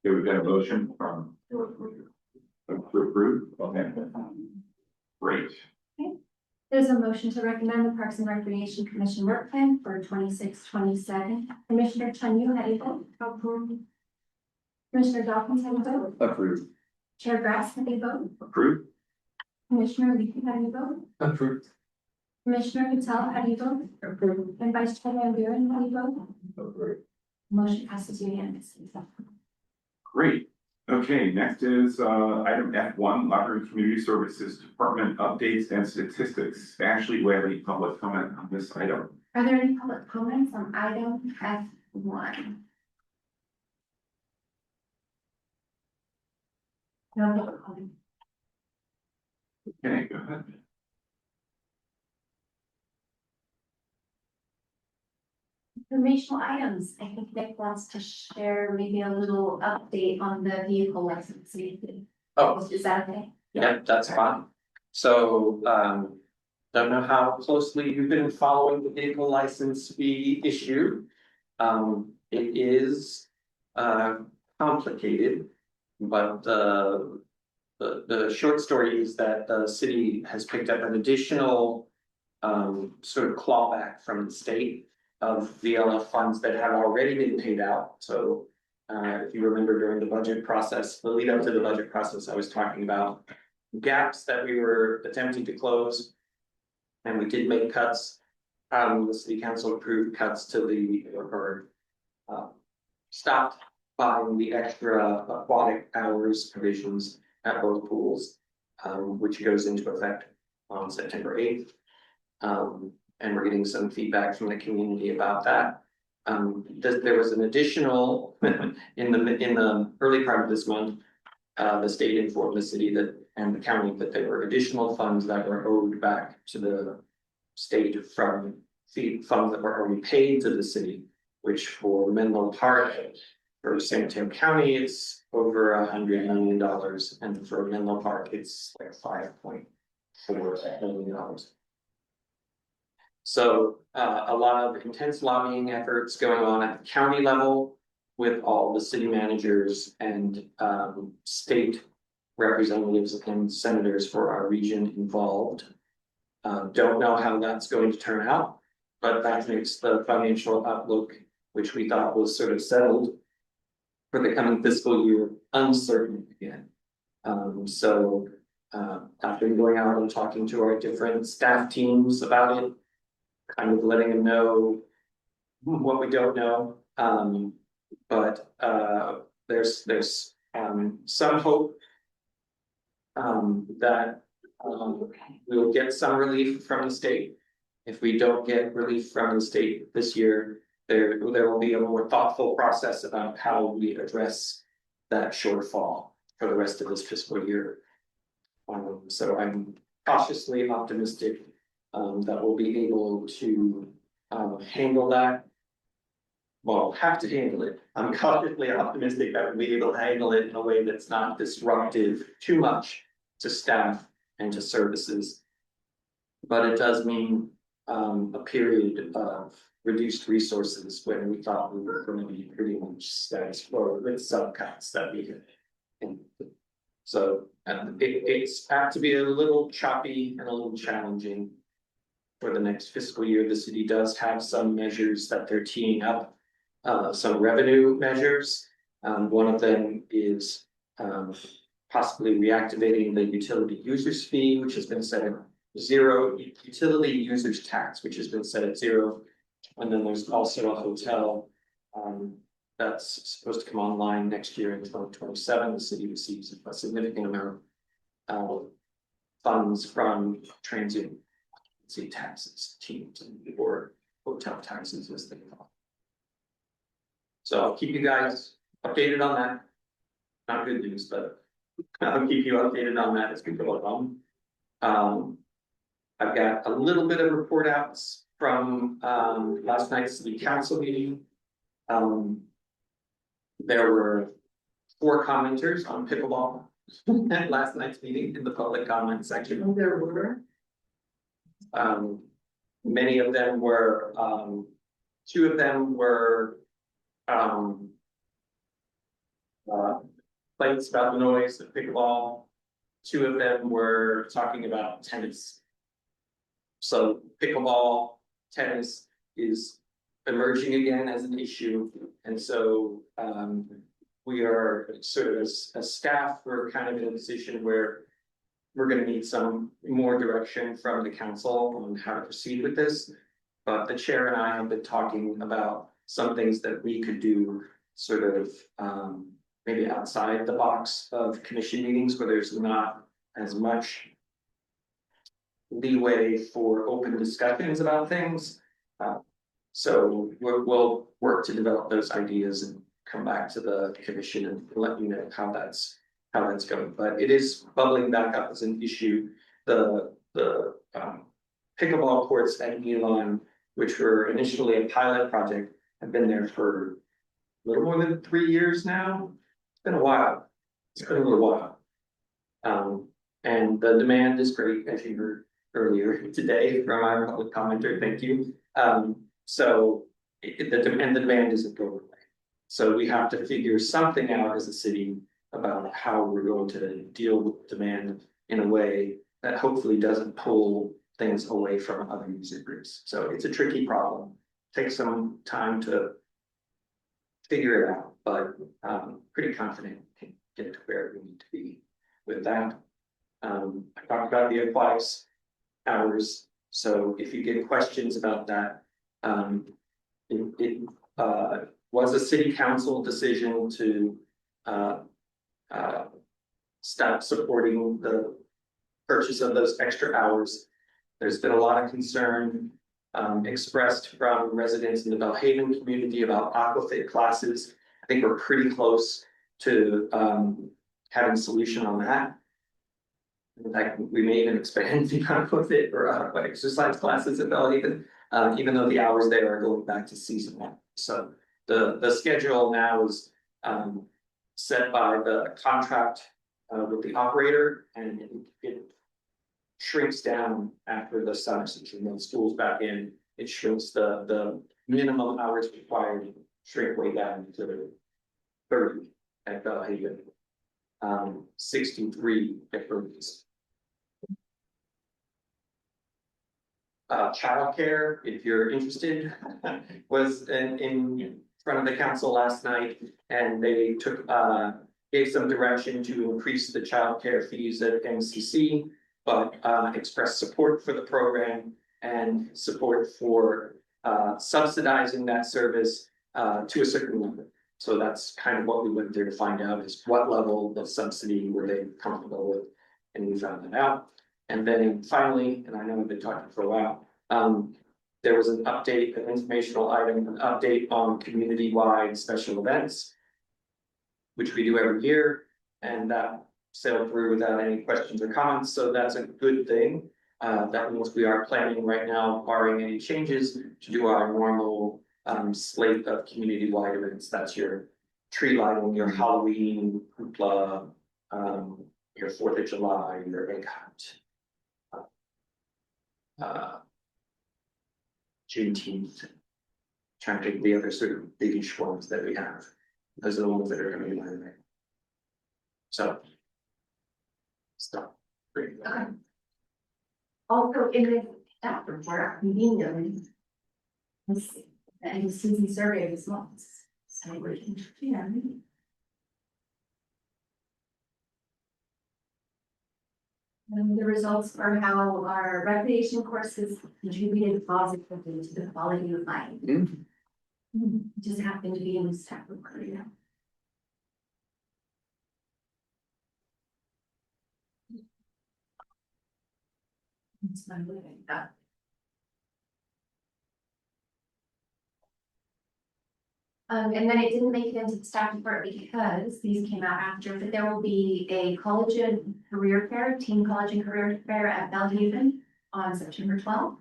A: Okay, we've got a motion from. Approve, okay. Great.
B: There's a motion to recommend the Parks and Recreation Commission work plan for 26-27. Commissioner Chen Yu, how do you vote? Approve. Commissioner Dawkins, how do you vote?
F: Approved.
B: Chair Grass, how do you vote?
A: Approved.
B: Commissioner Lee, how do you vote?
D: Approved.
B: Commissioner Patel, how do you vote? Approved. And Vice Chair Van Buren, how do you vote?
F: Approved.
B: Motion passes unanimously.
A: Great. Okay, next is item F1, Library and Community Services Department updates and statistics. Ashley Whaley, public comment on this item.
B: Are there any public comments on item F1? No public comment.
A: Okay, go ahead.
B: Informational items. I think Nick wants to share maybe a little update on the vehicle licensing.
D: Oh,
B: Is that okay?
D: yeah, that's fine. So, don't know how closely you've been following the vehicle license fee issue. It is, complicated, but, the short story is that the city has picked up an additional, sort of clawback from the state of VLF funds that have already been paid out. So, if you remember during the budget process, the lead up to the budget process, I was talking about gaps that we were attempting to close. And we did make cuts. The city council approved cuts to the, stopped buying the extra aquatic hours provisions at both pools, which goes into effect on September 8th. and we're getting some feedback from the community about that. There was an additional, in the early part of this month, the state informed the city that, and the county, that there were additional funds that were owed back to the state from funds that were already paid to the city, which for Menlo Park, for San Mateo County, it's over $100 million, and for Menlo Park, it's like $5.4 million. So a lot of intense lobbying efforts going on at the county level with all the city managers and state representatives and senators for our region involved. Don't know how that's going to turn out, but that makes the financial outlook, which we thought was sort of settled for the coming fiscal year, uncertain again. I've been going out and talking to our different staff teams about it, kind of letting them know what we don't know. But there's some hope that we'll get some relief from the state. If we don't get relief from the state this year, there will be a more thoughtful process about how we address that shortfall for the rest of this fiscal year. So I'm cautiously optimistic that we'll be able to handle that. Well, have to handle it. I'm cautiously optimistic that we'll be able to handle it in a way that's not disruptive too much to staff and to services. But it does mean a period of reduced resources when we thought we were going to be pretty much status quo with some cuts that we had. So it's apt to be a little choppy and a little challenging for the next fiscal year. The city does have some measures that they're teeing up, some revenue measures. One of them is possibly reactivating the utility users fee, which has been set at 0, utility users tax, which has been set at 0. And then there's also a hotel that's supposed to come online next year in 2027. The city receives a significant amount of funds from transient taxes, teams, or hotel taxes as they call. So I'll keep you guys updated on that. Not good news, but I'll keep you updated on that as we go along. I've got a little bit of report outs from last night's city council meeting. There were 4 commenters on pickleball at last night's meeting in the public comment section.
C: Oh, there were.
D: Many of them were, 2 of them were complaints about the noise of pickleball. 2 of them were talking about tennis. So pickleball, tennis is emerging again as an issue. And so we are sort of as staff, we're kind of in a position where we're going to need some more direction from the council on how to proceed with this. But the chair and I have been talking about some things that we could do sort of maybe outside the box of commission meetings where there's not as much leeway for open discussions about things. So we'll work to develop those ideas and come back to the commission and let you know how that's going. But it is bubbling back up as an issue. The pickleball courts at Elon, which were initially a pilot project, have been there for a little more than 3 years now. It's been a while. It's been a little while. And the demand is great, as you heard earlier today from our public commenter. Thank you. So the demand isn't going away. So we have to figure something out as a city about how we're going to deal with demand in a way that hopefully doesn't pull things away from other user groups. So it's a tricky problem. Takes some time to figure it out, but pretty confident we can get to where we need to be with that. I talked about the aquatics hours. So if you get questions about that, it was a city council decision to stop supporting the purchase of those extra hours. There's been a lot of concern expressed from residents in the Bellhaven community about aquafit classes. I think we're pretty close to having a solution on that. In fact, we may even expand the aquafit or aqua exercise classes at Bellhaven, even though the hours there are going back to seasonal. So the schedule now is set by the contract with the operator, and it shrinks down after the summer season. When school's back in, it shrinks the minimum hours required shrink way down to 30 at Bellhaven. 63 at Burmese. Childcare, if you're interested, was in front of the council last night, and they took gave some direction to increase the childcare fees at MCC, but expressed support for the program and support for subsidizing that service to a certain level. So that's kind of what we went there to find out, is what level of subsidy were they comfortable with, and we found that out. And then finally, and I know we've been talking for a while, there was an update, an informational item, an update on community-wide special events, which we do every year, and that sailed through without any questions or comments, so that's a good thing. That means we are planning right now, barring any changes, to do our normal slate of community-wide events. That's your tree lighting, your Halloween, hoopla, your 4th of July, your egg hunt. Juneteenth. Trying to pick the other sort of biggish ones that we have. Those are the ones that are gonna be lined there. So. Stop.
B: Okay. Also in the staff report, conveniently. And the Susie survey was months. So we can, yeah. And the results are how our recreation courses contributed positively to the quality of life. Just happened to be in the staff report, you know. That's my living. And then it didn't make it into the staff report because these came out after, but there will be a college and career fair, teen college and career fair at Bellhaven on September 12th.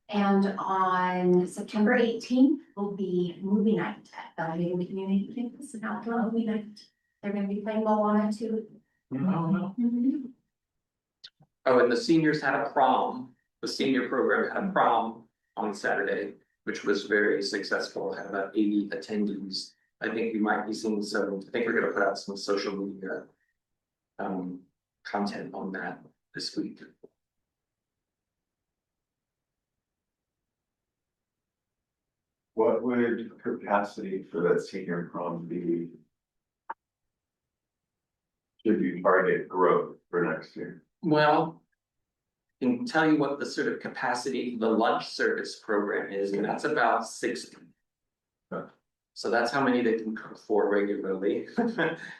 B: And on September 18th will be movie night at Bellhaven Community Campus, an outdoor movie night. They're gonna be playing Moana too.
D: Oh, and the seniors had a prom, the senior program had a prom on Saturday, which was very successful, had about 80 attendees. I think we might be seeing some, I think we're gonna put out some social media content on that this week.
F: What would capacity for that senior prom be? Should you target growth for next year?
D: Well, I can tell you what the sort of capacity the lunch service program is, and that's about 60. So that's how many they can cook for regularly.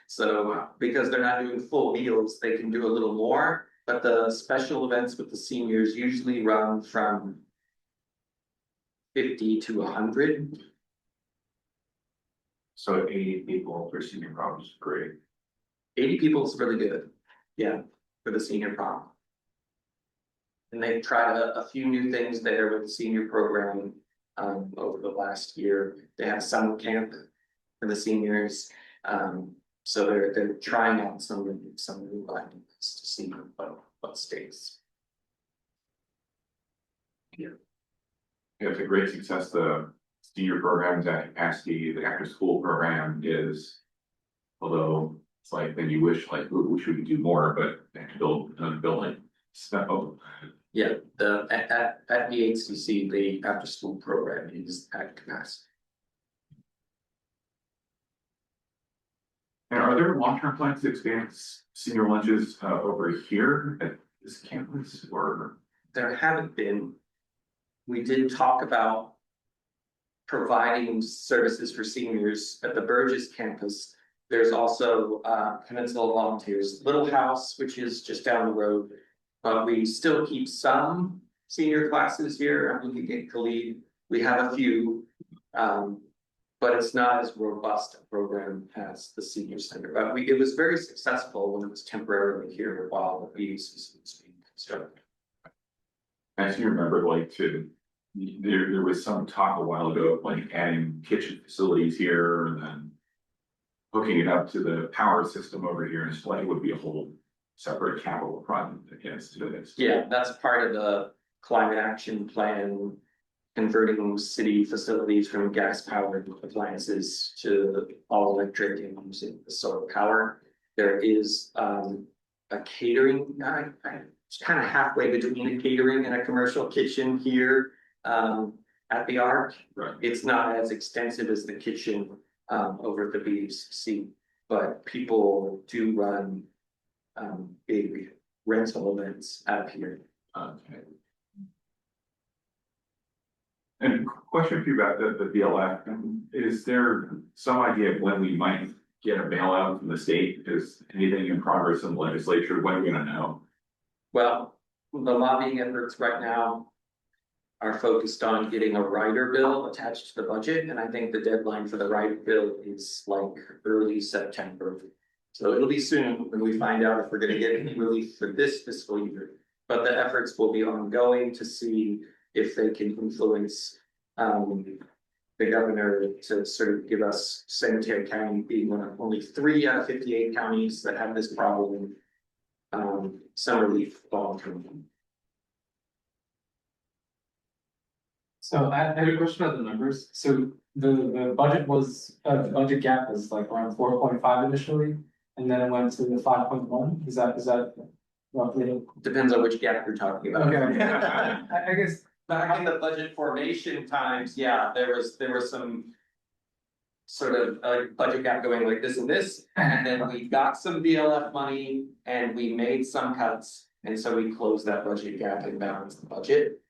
D: So because they're not doing full meals, they can do a little more, but the special events with the seniors usually run from 50 to 100.
F: So 80 people for senior prom is great.
D: 80 people is really good, yeah, for the senior prom. And they've tried a few new things there with the senior program over the last year. They have summer camp for the seniors. So they're trying out some new items to see what sticks.
A: Yeah, it's a great success. The senior programs at capacity, the after school program is, although it's like, then you wish like, ooh, we should do more, but they have to build another building. So.
D: Yeah, at the HCC, the after school program is at capacity.
A: And are there long-term plans to expand senior lunches over here at this campus, or?
D: There haven't been. We did talk about providing services for seniors at the Burgess campus. There's also Peninsula Volunteers Little House, which is just down the road. But we still keep some senior classes here, I'm looking at Khalid, we have a few. But it's not as robust a program as the senior center, but it was very successful when it was temporarily here while the piece was being constructed.
A: As you remember, like there was some talk a while ago of like adding kitchen facilities here and then hooking it up to the power system over here, and it's like it would be a whole separate capital project, I guess, to this.
D: Yeah, that's part of the climate action plan, converting city facilities from gas powered appliances to all electric and using the solar power. There is a catering, it's kind of halfway between a catering and a commercial kitchen here at the Arc.
A: Right.
D: It's not as extensive as the kitchen over at the BHC, but people do run big rental events out here.
A: Okay. And question for you about the BLF, is there some idea of when we might get a bailout from the state? Is anything in progress in the legislature? When are we gonna know?
D: Well, the lobbying efforts right now are focused on getting a rider bill attached to the budget, and I think the deadline for the rider bill is like early September. So it'll be soon when we find out if we're gonna get any relief for this fiscal year. But the efforts will be ongoing to see if they can influence the governor to sort of give us Sanitary County being one of only 3 out of 58 counties that have this problem. Some relief long term.
G: So I have a question about the numbers. So the budget was, the budget gap was like around 4.5 initially, and then it went to the 5.1. Is that roughly?
D: Depends on which gap you're talking about.
G: Okay. I guess.
D: Back in the budget formation times, yeah, there was some sort of budget gap going like this and this, and then we got some BLF money and we made some cuts, and so we closed that budget gap and balanced the budget.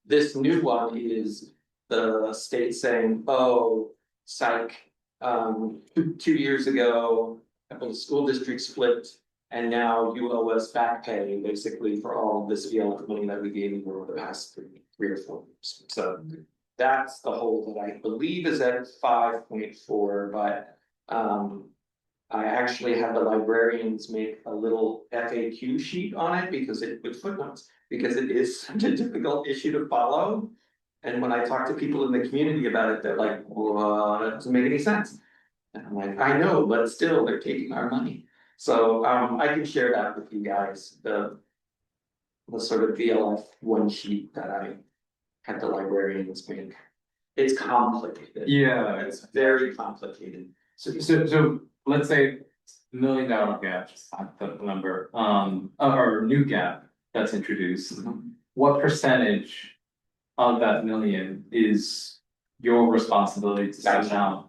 D: This new one is the state saying, oh, psych, 2 years ago, a couple of school districts flipped. And now you owe us back pay basically for all of this VLF money that we gave you over the past three or 4 years. So that's the hole that I believe is at 5.4, but I actually had the librarians make a little FAQ sheet on it because it with footnotes, because it is such a difficult issue to follow. And when I talk to people in the community about it, they're like, well, that doesn't make any sense. And I'm like, I know, but still they're taking our money. So I can share that with you guys, the sort of VLF one sheet that I had the librarians make. It's complicated.
G: Yeah.
D: It's very complicated.
G: So let's say $1 million gap, just the number, or new gap that's introduced. What percentage of that million is your responsibility to somehow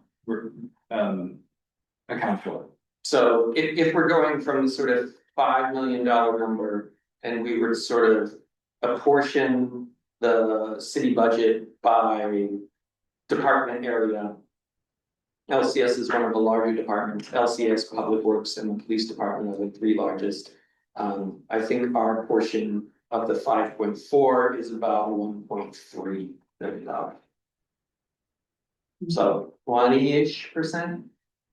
G: account for?
D: So if we're going from the sort of $5 million number and we were to sort of apportion the city budget by department area. LCS is one of the larger departments. LCS, Public Works, and the Police Department are the 3 largest. I think our portion of the 5.4 is about $1.3 million. So 20-ish%,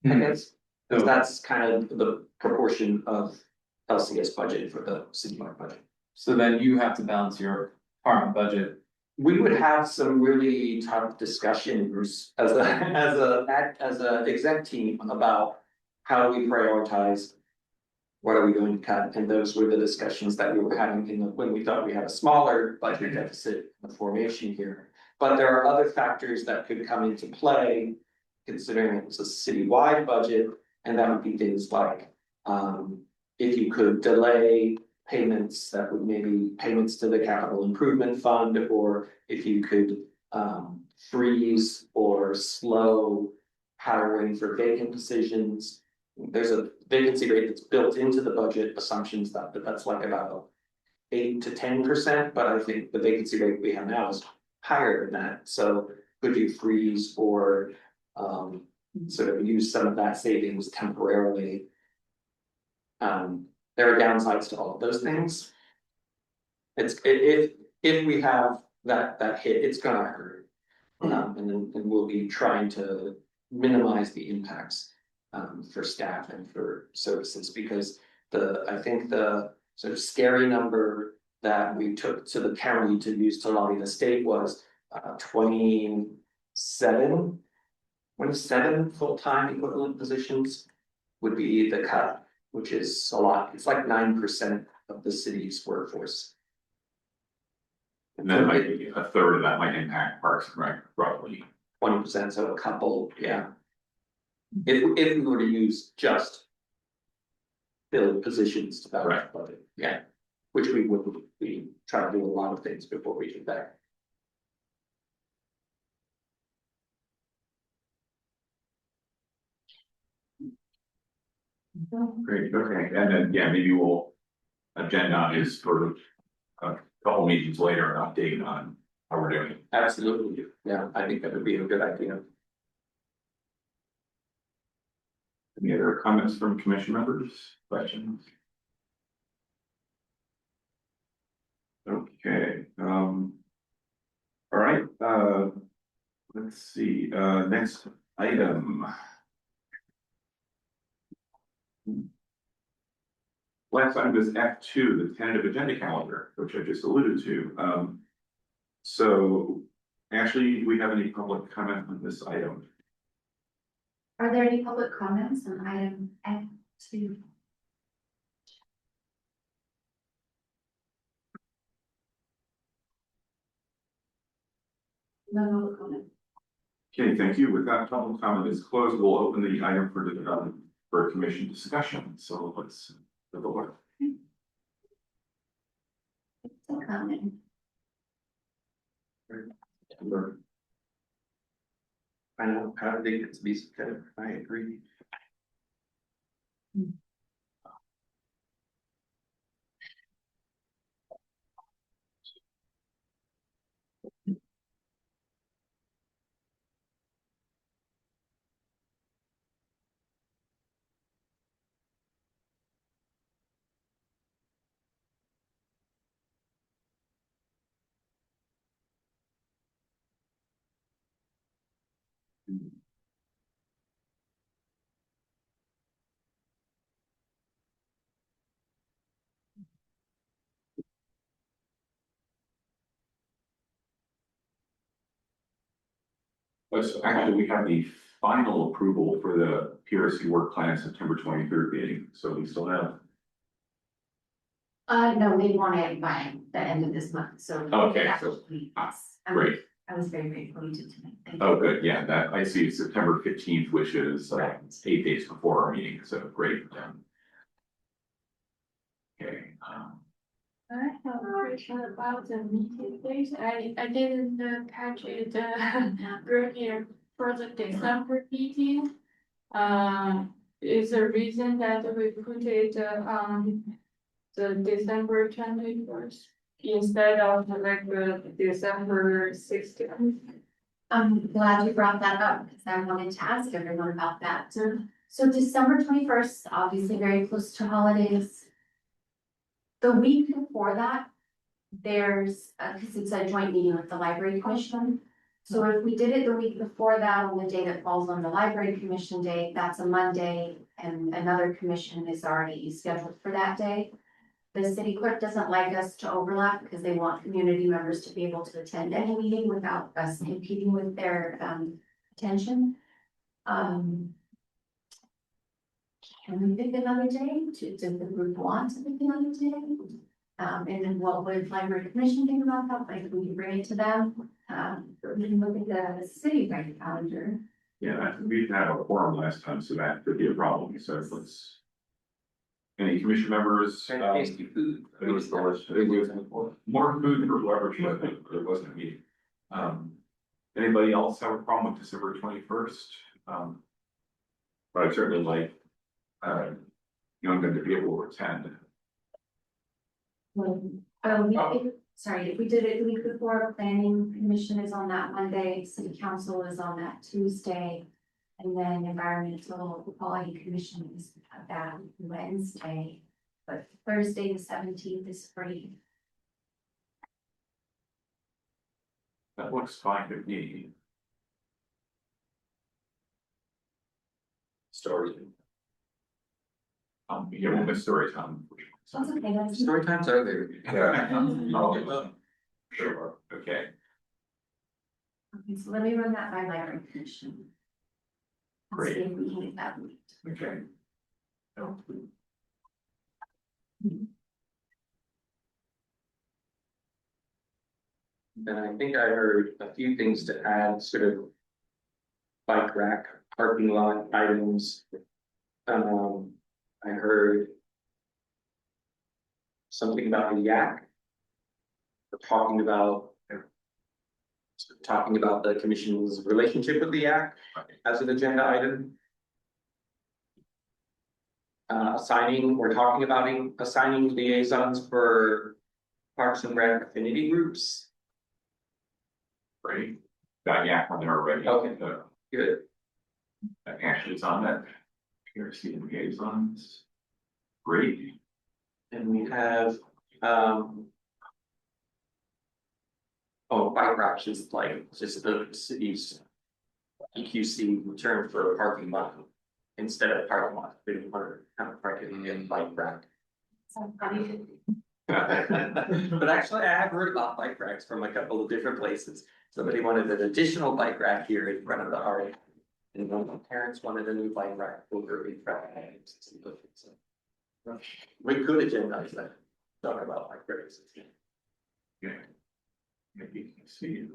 D: I guess. So that's kind of the proportion of LCS budget for the citywide budget.
G: So then you have to balance your department budget.
D: We would have some really tough discussions as a exec team about how do we prioritize. What are we going to cut? And those were the discussions that we were having when we thought we had a smaller budget deficit in the formation here. But there are other factors that could come into play, considering it was a citywide budget, and that would be things like if you could delay payments, that would maybe payments to the capital improvement fund, or if you could freeze or slow hiring for vacant positions. There's a vacancy rate that's built into the budget assumptions that's like about 8 to 10%, but I think the vacancy rate we have now is higher than that. So could you freeze or sort of use some of that savings temporarily? There are downsides to all of those things. If if we have that hit, it's gonna hurt. And we'll be trying to minimize the impacts for staff and for services, because I think the sort of scary number that we took to the county to use to lobby the state was 27 full-time equivalent positions would be the cut, which is a lot. It's like 9% of the city's workforce.
A: And then might be a third of that might impact Parks and Rec roughly.
D: 20%, so a couple, yeah. If we were to use just filled positions to balance the budget, yeah, which we would, we try to do a lot of things before we do that.
A: Great, okay, and then, yeah, maybe we'll agenda is for a couple meetings later, an update on how we're doing.
D: Absolutely, yeah, I think that would be a good idea.
A: Any other comments from commission members, questions? Okay, all right, let's see, next item. Last item is F2, the tentative agenda calendar, which I just alluded to. So, Ashley, do we have any public comment on this item?
B: Are there any public comments on item F2? No public comment.
A: Okay, thank you. With that, public comment is closed. We'll open the item for commission discussion. So let's go to work.
B: It's a comment.
D: I know, how did they get to be so kind of, I agree.
A: So actually, we have the final approval for the PRC work plan September 23rd meeting. So we still have.
B: No, they want it by the end of this month, so.
A: Okay, so-
B: Actually,
A: Great.
B: I was very grateful you did tonight. Thank you.
A: Oh, good. Yeah, that I see September 15th, which is 8 days before our meeting. So great. Okay.
H: I have a question about the meeting date. I didn't catch it earlier for the December meeting. Is the reason that we put it on the December 21st instead of like the December 16th?
B: I'm glad you brought that up because I wanted to ask everyone about that. So December 21st, obviously very close to holidays. The week before that, there's, because it's a joint meeting with the library commission. So if we did it the week before that, on the day that falls on the library commission day, that's a Monday, and another commission is already scheduled for that day. The city clerk doesn't like us to overlap because they want community members to be able to attend any meeting without us impeding with their attention. Can we pick another day? Does the group want to pick another day? And then what would library commission think about that? Like, we can bring it to them. We can look at the city right calendar.
A: Yeah, we didn't have a forum last time, so that could be a problem. So let's. Any commission members?
D: Tasty food.
A: It was delicious. It was more food for whoever showed up, but it wasn't a meeting. Anybody else have a problem with December 21st? But I'd certainly like, young them to be able to attend.
B: Sorry, if we did it the week before, planning commission is on that Monday, city council is on that Tuesday. And then environmental quality commission is that Wednesday, but Thursday the 17th is free.
A: That looks fine to me.
D: Story.
A: Yeah, we'll miss story time.
B: That's okay, that's.
D: Story times are there.
A: Yeah. Sure, okay.
B: Okay, so let me run that by library commission. Let's see if we can get that moved.
A: Okay.
D: And I think I heard a few things to add, sort of. Bike rack, parking lot items. I heard. Something about the yak. We're talking about. Talking about the commission's relationship with the yak as an agenda item. We're talking about assigning liaisons for Parks and Rec affinity groups.
A: Great. Got yak on there already.
D: Okay. Good.
A: Actually, it's on that. PRC liaisons. Great.
D: And we have, oh, bike racks is like just the city's EQC term for a parking lot. Instead of parking lot, they want to have a parking in bike rack.
B: So, funny.
D: But actually, I have heard about bike racks from a couple of different places. Somebody wanted an additional bike rack here in front of the art. And one of my parents wanted a new bike rack over in front of the. We could agendize that, talk about bike racks.
A: Yeah. Maybe you can see.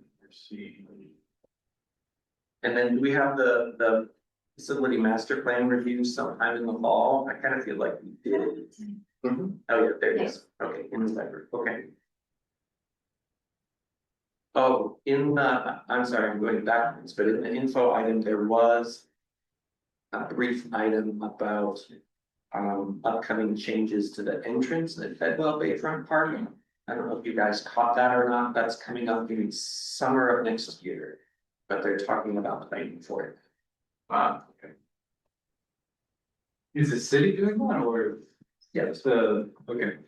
D: And then do we have the facility master plan review sometime in the fall? I kind of feel like we did. Oh, yeah, there it is. Okay, in the library, okay. Oh, I'm sorry, I'm going backwards, but in the info item, there was a brief item about upcoming changes to the entrance at Bedwell Bayfront Park. I don't know if you guys caught that or not. That's coming up in summer of next year, but they're talking about planning for it.
A: Okay.
G: Is the city doing that or?
D: Yes.
G: Okay.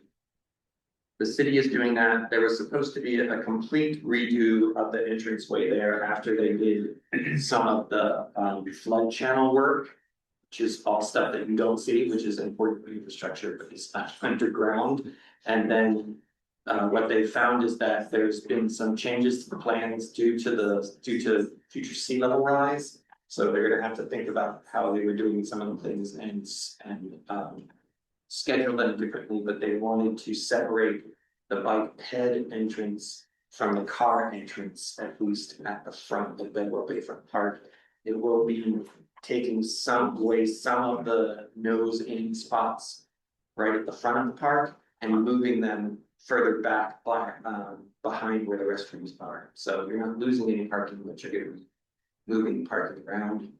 D: The city is doing that. There was supposed to be a complete redo of the entranceway there after they did some of the flood channel work. Which is all stuff that you don't see, which is important for infrastructure, but it's not underground. And then what they found is that there's been some changes to the plans due to future sea level rise. So they're gonna have to think about how they were doing some of the things and schedule them differently, but they wanted to separate the bike ped entrance from the car entrance, at least at the front of Bedwell Bayfront Park. It will be taking some of the nose in spots right at the front of the park and moving them further back behind where the restrooms are. So you're not losing any parking, but you're gonna be moving parking around.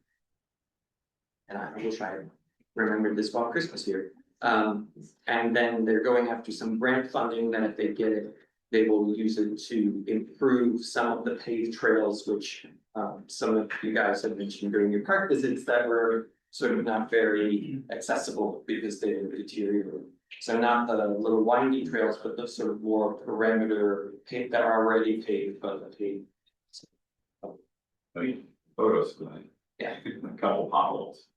D: And I wish I remembered this while Christmas here. And then they're going after some grant funding that if they get it, they will use it to improve some of the paved trails, which some of you guys have mentioned during your park visits that were sort of not very accessible because they were deteriorating. So not the little windy trails, but the sort of more perimeter paved that are already paved, but the paved.
A: Photos tonight.
D: Yeah.
A: A couple potholes.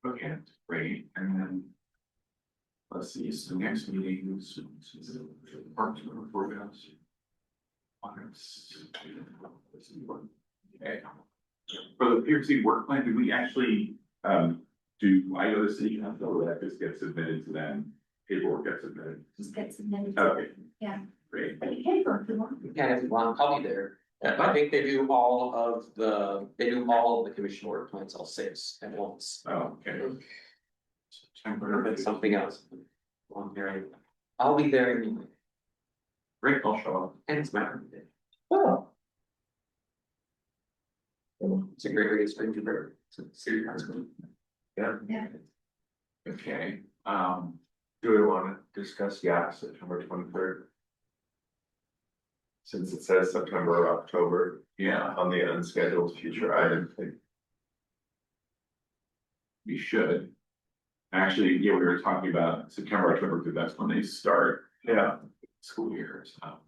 A: Okay, great, and then. Let's see, so the next meeting is Parks and Report House. Okay. For the PRC work plan, do we actually, do I go to city council or that just gets submitted to them? Paperwork gets submitted?
B: Just get submitted.
A: Okay.
B: Yeah.
A: Great.
B: But you can go if you want.
D: And if you want, I'll be there. I think they do all of the commission work plans, all 6 at once.
A: Oh, okay.
D: Or if it's something else. I'll be there anyway.
A: Great, I'll show up.
D: And it's my birthday. Oh. It's a great way to spend your birthday. City council.
F: Yeah.
B: Yeah.
A: Okay,
F: Do we want to discuss September 23rd? Since it says September or October
A: yeah,
F: on the unscheduled future item thing.
A: we should. Actually, yeah, we were talking about September, October, because that's when they start.
F: Yeah,
A: school year, so.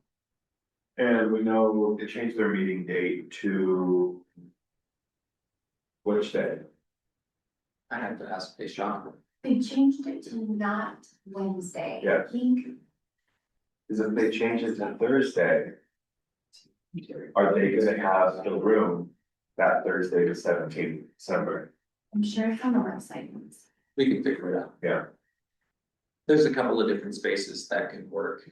F: and we know they changed their meeting date to which day?
D: I have to ask Sean.
B: They changed it to not Wednesday.
F: Yeah.
B: I think
F: Is if they change it to Thursday, are they gonna have the room that Thursday, the 17th December?
B: I'm sure it's on the website.
D: We can figure it out.
F: Yeah.
D: There's a couple of different spaces that can work.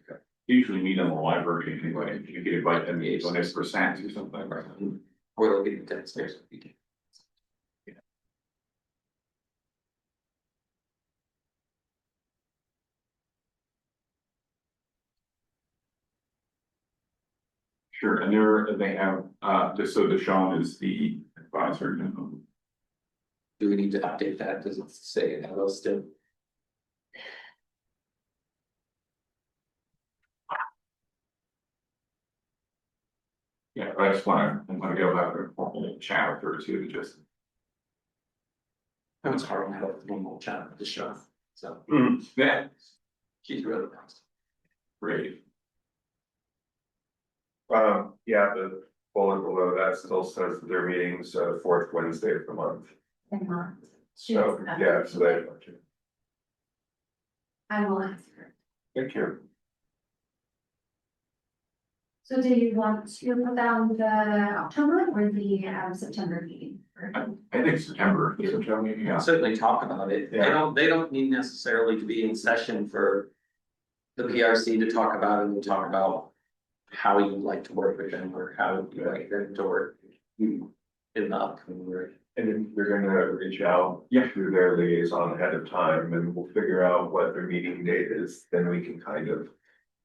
A: Usually meet in the library anyway, you could invite them to 100% or something, right?
D: Or they'll get downstairs. if we can.
A: Sure, and they have, just so Deshaun is the advisor, you know.
D: Do we need to update that? Does it say that will still?
A: Yeah, but I just wanna, I'm gonna go back and formally chat with her too, to just.
D: It was hard to have a normal chat with the show, so
A: Yeah,
D: she's really nice.
A: great.
F: Yeah, the bullet below that still says that their meetings, fourth Wednesday of the month.
B: They're not.
F: So, yeah, so they.
B: I will ask her.
F: Thank you.
B: So do you want to put down the October or the September meeting?
A: I think September, yeah.
D: Certainly talk about it.
F: Yeah.
D: They don't need necessarily to be in session for the PRC to talk about it and talk about how you'd like to work with them or how you like them to work in the upcoming year.
F: And then they're gonna reach out.
A: Yeah.
F: Through their liaison ahead of time and we'll figure out what their meeting date is, then we can kind of.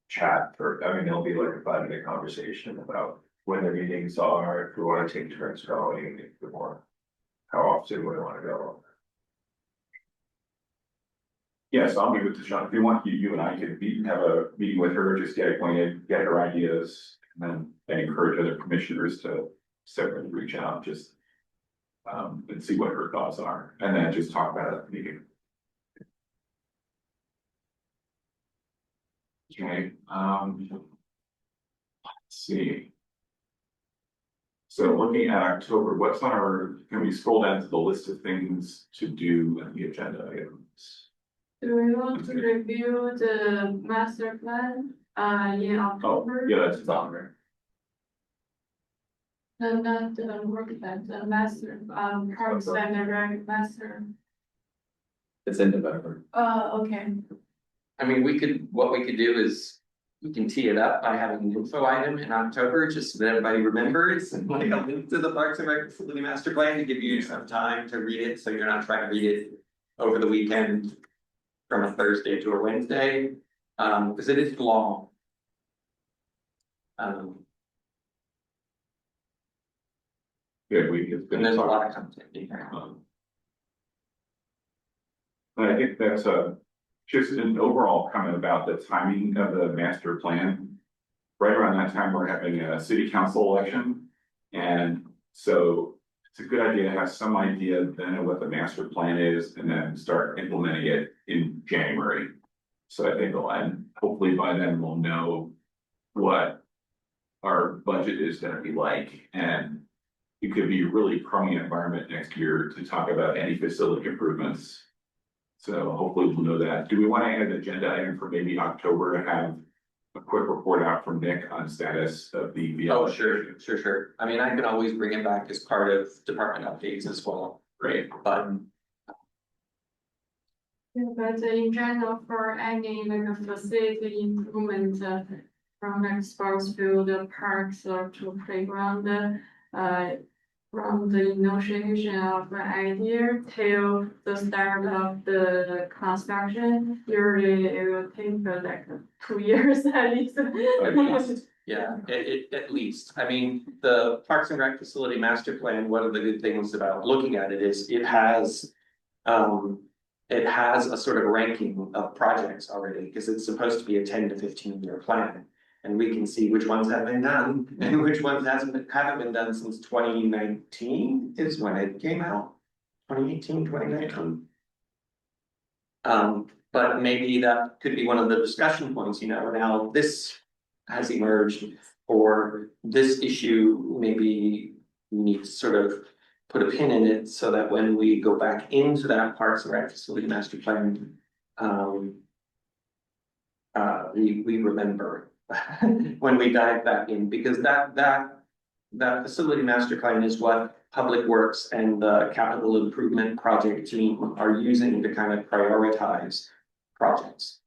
F: Chat for, I mean, it'll be like a 5-minute conversation about when their meetings are, if we wanna take turns going, if we want. How often we wanna go.
A: Yes, I'll meet with Deshaun, if you want, you and I could have a meeting with her, just get acquainted, get her ideas. And then I encourage other commissioners to separately reach out, just. And see what her thoughts are, and then just talk about it at the meeting. Okay, let's see. So looking at October, what's on our, can we scroll down to the list of things to do in the agenda items?
H: Do we want to review the master plan, in
A: Oh,
H: October?
A: yeah, that's on there.
H: No, not the work plan, the master, parks and the rec master.
A: It's in November.
H: Okay.
D: I mean, what we could do is, we can tee it up by having an info item in October, just so that everybody remembers. And like a link to the Parks and Rec Facility Master Plan to give you some time to read it, so you're not trying to read it over the weekend. From a Thursday to a Wednesday, because it is long.
A: Good week, it's
D: And
A: been.
D: there's a lot of content in here.
A: I think that's just an overall comment about the timing of the master plan. Right around that time, we're having a city council election. And so it's a good idea to have some idea then of what the master plan is and then start implementing it in January. So I think, and hopefully by then we'll know what our budget is gonna be like. And it could be a really crummy environment next year to talk about any facility improvements. So hopefully we'll know that. Do we want to add an agenda item for maybe October to have a quick report out from Nick on status of the VLS?
D: Oh, sure. I mean, I can always bring it back as part of department updates as well.
A: Great.
D: But
H: Yeah, but in general, for any like a facility improvement, from like sports field, parks or to playground, from the initiation of the idea till the start of the construction, usually it will take like 2 years at least.
D: at least, yeah, at least, I mean, the Parks and Rec Facility Master Plan, one of the good things about looking at it is it has. It has a sort of ranking of projects already, because it's supposed to be a 10 to 15 year plan. And we can see which ones have been done and which ones haven't been done since 2019 is when it came out. 2018, 2019. But maybe that could be one of the discussion points, you know, now this has emerged. Or this issue, maybe we need to sort of put a pin in it so that when we go back into that Parks and Rec facility master plan. We remember when we dive back in, because that facility master plan is what Public Works and the capital improvement project team are using to kind of prioritize projects.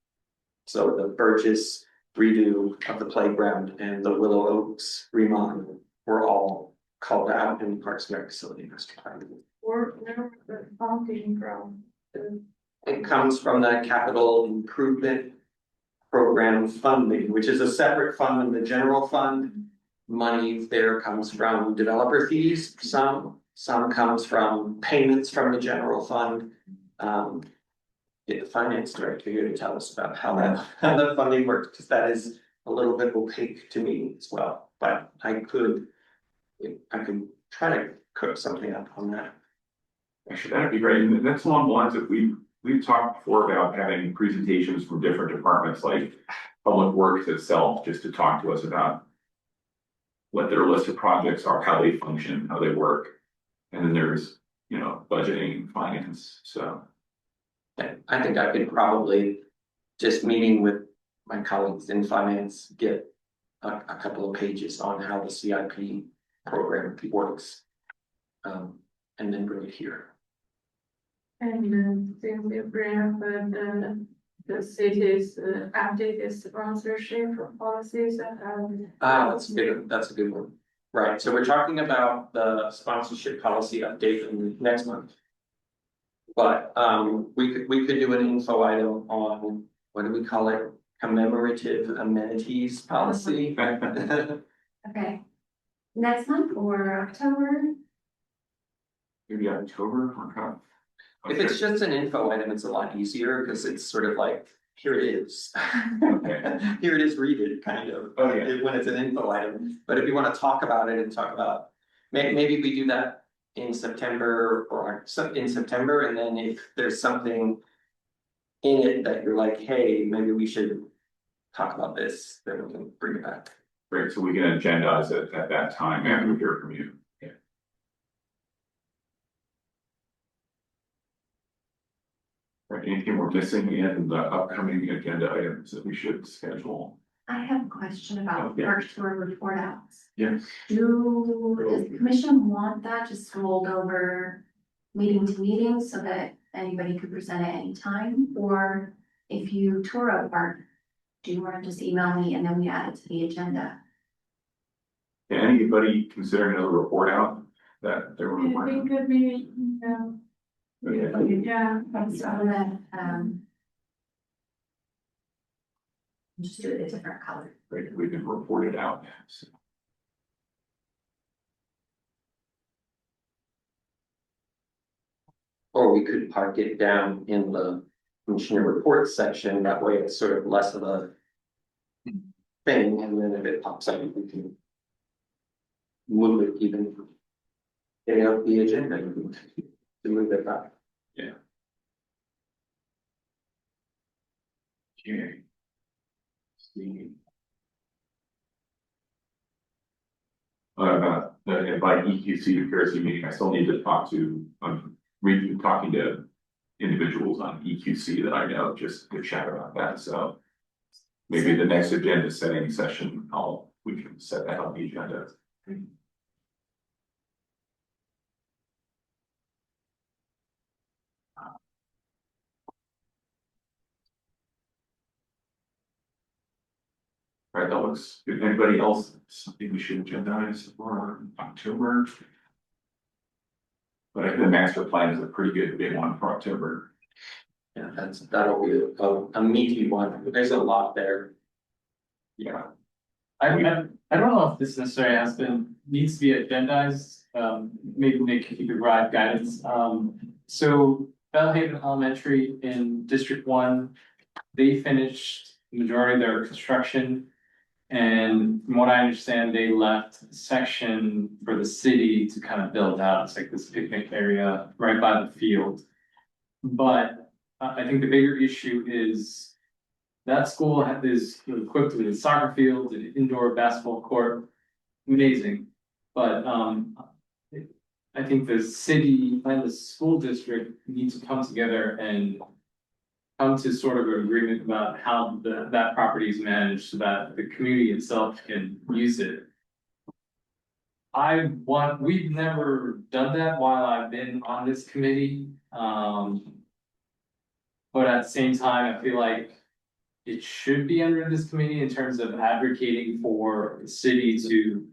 D: So the Burgess redo of the playground and the Willow Oaks remodel were all called out in the Parks and Rec facility master plan.
H: Where the funding from?
D: It comes from the capital improvement program funding, which is a separate fund than the general fund. Money there comes from developer fees, some comes from payments from the general fund. Get the finance director here to tell us about how that funding works, because that is a little bit opaque to me as well, but I could try to cook something up on that.
A: Actually, that'd be great. And that's along the lines that we've talked before about having presentations from different departments, like Public Works itself, just to talk to us about what their list of projects are, how they function, how they work. And then there's, you know, budgeting and finance, so.
D: I think I could probably, just meeting with my colleagues in finance, get a couple of pages on how the CIP program works. And then bring it here.
H: And then we bring up the city's updated sponsorship for policies and.
D: That's a good one. Right, so we're talking about the sponsorship policy update in next month. But we could do an info item on, what do we call it, commemorative amenities policy.
B: Okay. Next month or October?
A: Maybe October or
D: If it's just an info item, it's a lot easier, because it's sort of like, here it is.
A: Okay.
D: Here it is, read it, kind of,
A: Oh, yeah.
D: when it's an info item. But if you want to talk about it and talk about, maybe we do that in September in September, and then if there's something in it that you're like, hey, maybe we should talk about this, then we can bring it back.
A: Great, so we can agendize it at that time after we hear from you. Yeah. Right, anything we're missing in the upcoming agenda items that we should schedule?
B: I have a question about
A: Yeah.
B: Park Tour report outs.
A: Yes.
B: Does the commission want that just rolled over meeting to meeting so that anybody could present at any time? Or if you tour a park, do you want to just email me and then we add it to the agenda?
A: Can anybody consider another report out that there were?
H: I think that maybe,
A: Okay.
H: yeah,
B: So then, just do it a different color.
A: Great, we can report it out. So,
D: Or we could park it down in the commissioner reports section, that way it's sort of less of a thing, and then if it pops up, we can move it even. Get out the agenda to move it back.
A: Okay. See. About the invite EQC to Kersey meeting, I still need to talk to, talking to individuals on EQC that I know, just to chat about that, so. Maybe the next agenda setting session, we can set that on the agenda. All right, that looks good. Anybody else, something we should agendize for October? But I think the master plan is a pretty good big one for October.
D: Yeah, that'll be a meaty one, but there's a lot there.
A: Yeah.
G: I don't know if this necessarily needs to be agendized, maybe Nick, if you could provide guidance. So Bellhaven Elementary in District 1, they finished the majority of their construction. And from what I understand, they left a section for the city to kind of build out. It's like this picnic area right by the field. But I think the bigger issue is. That school is equipped with a soccer field, an indoor basketball court, amazing, but, I think the city and the school district need to come together and. Come to sort of an agreement about how that property is managed so that the community itself can use it. We've never done that while I've been on this committee, But at the same time, I feel like. It should be under this committee in terms of advocating for the city to.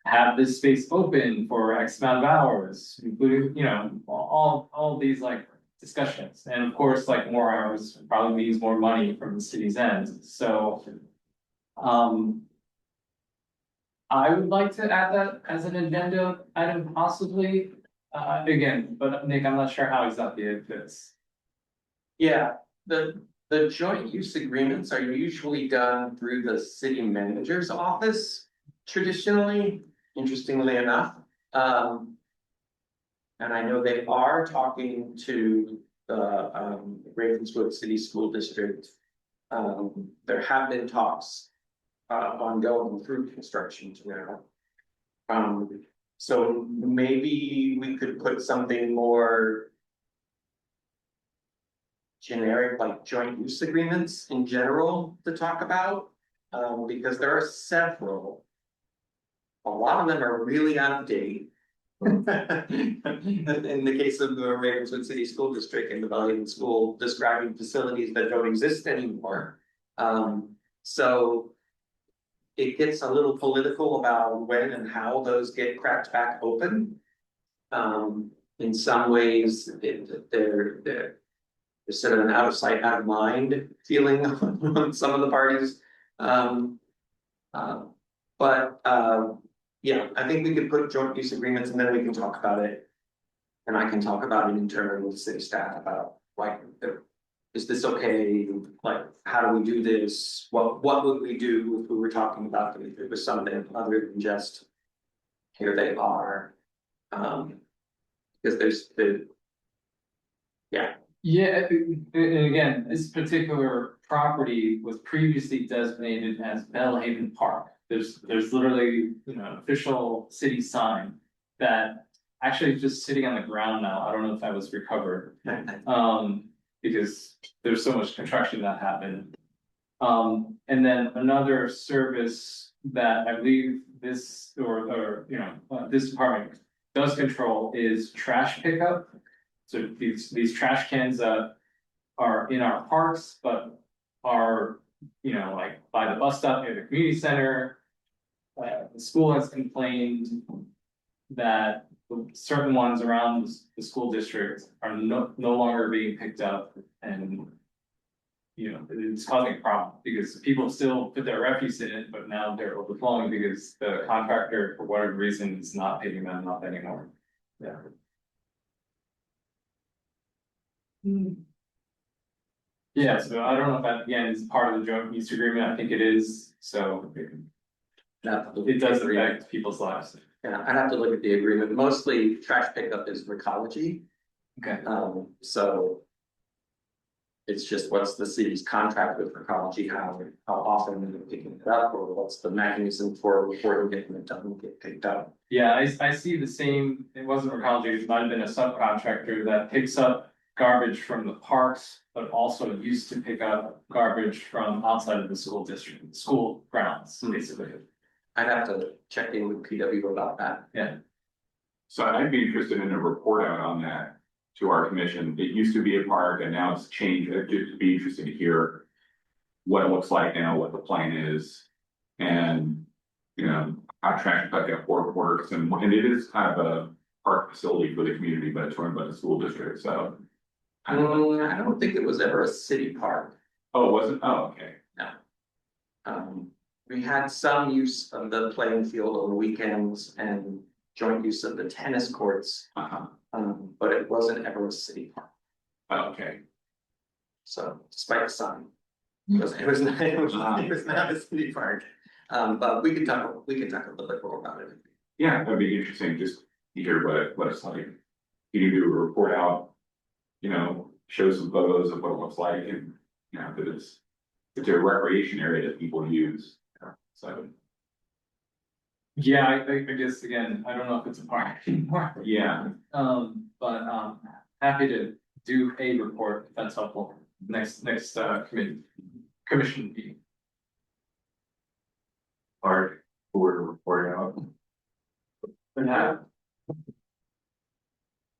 G: Have this space open for X amount of hours, including, all these like discussions, and of course, like more hours probably means more money from the city's end, so. I would like to add that as an agenda item possibly, again, but Nick, I'm not sure how exactly it fits.
D: Yeah, the joint use agreements are usually done through the city manager's office traditionally, interestingly enough. And I know they are talking to the Ravenswood City School District. There have been talks ongoing through construction to now. So maybe we could put something more generic, like joint use agreements in general to talk about, because there are several. A lot of them are really out of date. In the case of the Ravenswood City School District and the Valiant School, describing facilities that don't exist anymore. So it gets a little political about when and how those get cracked back open. In some ways, they're sort of an out of sight, out of mind feeling on some of the parties. Yeah, I think we could put joint use agreements and then we can talk about it. And I can talk about it internally with city staff about like, is this okay? Like, how do we do this? What would we do if we were talking about if it was something other than just here they are? Because there's the.
G: Yeah, and again, this particular property was previously designated as Bellhaven Park. There's literally, official city sign that actually is just sitting on the ground now. I don't know if that was recovered. Because there's so much construction that happened. And then another service that I believe this this department does control is trash pickup. So these trash cans that are in our parks, but are, like by the bus stop near the community center. The school has complained that certain ones around the school district are no longer being picked up, and it's causing a problem because people still put their refuse in it, but now they're overflowing because the contractor, for whatever reason, is not picking them up anymore. Yeah. Yeah, so I don't know if that again is part of the joint use agreement. I think it is, so it does affect people's lives.
D: Yeah, I'd have to look at the agreement. Mostly trash pickup is Recology.
G: Okay.
D: So. It's just what's the city's contract with Recology, how often they're picking it up, or what's the mechanism for reporting getting it done, get picked up.
G: Yeah, I see the same, it wasn't Recology, it might have been a subcontractor that picks up garbage from the parks, but also used to pick up garbage from outside of the school district, school grounds, basically.
D: I'd have to check in with PW about that.
G: Yeah.
A: So I'd be interested in a report out on that to our commission. It used to be a park and now it's changed. It'd just be interesting to hear what it looks like now, what the plan is, and how trash pickup works, and it is kind of a park facility for the community, but it's run by the school district, so.
D: I don't think it was ever a city park.
A: Oh, was it? Oh, okay.
D: No. We had some use of the playing field on the weekends and joint use of the tennis courts. But it wasn't ever a city park.
A: Okay.
D: So despite the sign, it was not a city park. But we could talk a little bit more about it.
A: Yeah, that'd be interesting just to hear what it's like. You can do a report out, show some photos of what it looks like and, you know, that it's a recreation area that people use. So,
G: Yeah, I guess again, I don't know if it's a park anymore.
A: yeah,
G: But happy to do a report if that's helpful. Next commission meeting.
F: Art, we're reporting out.
G: Yeah.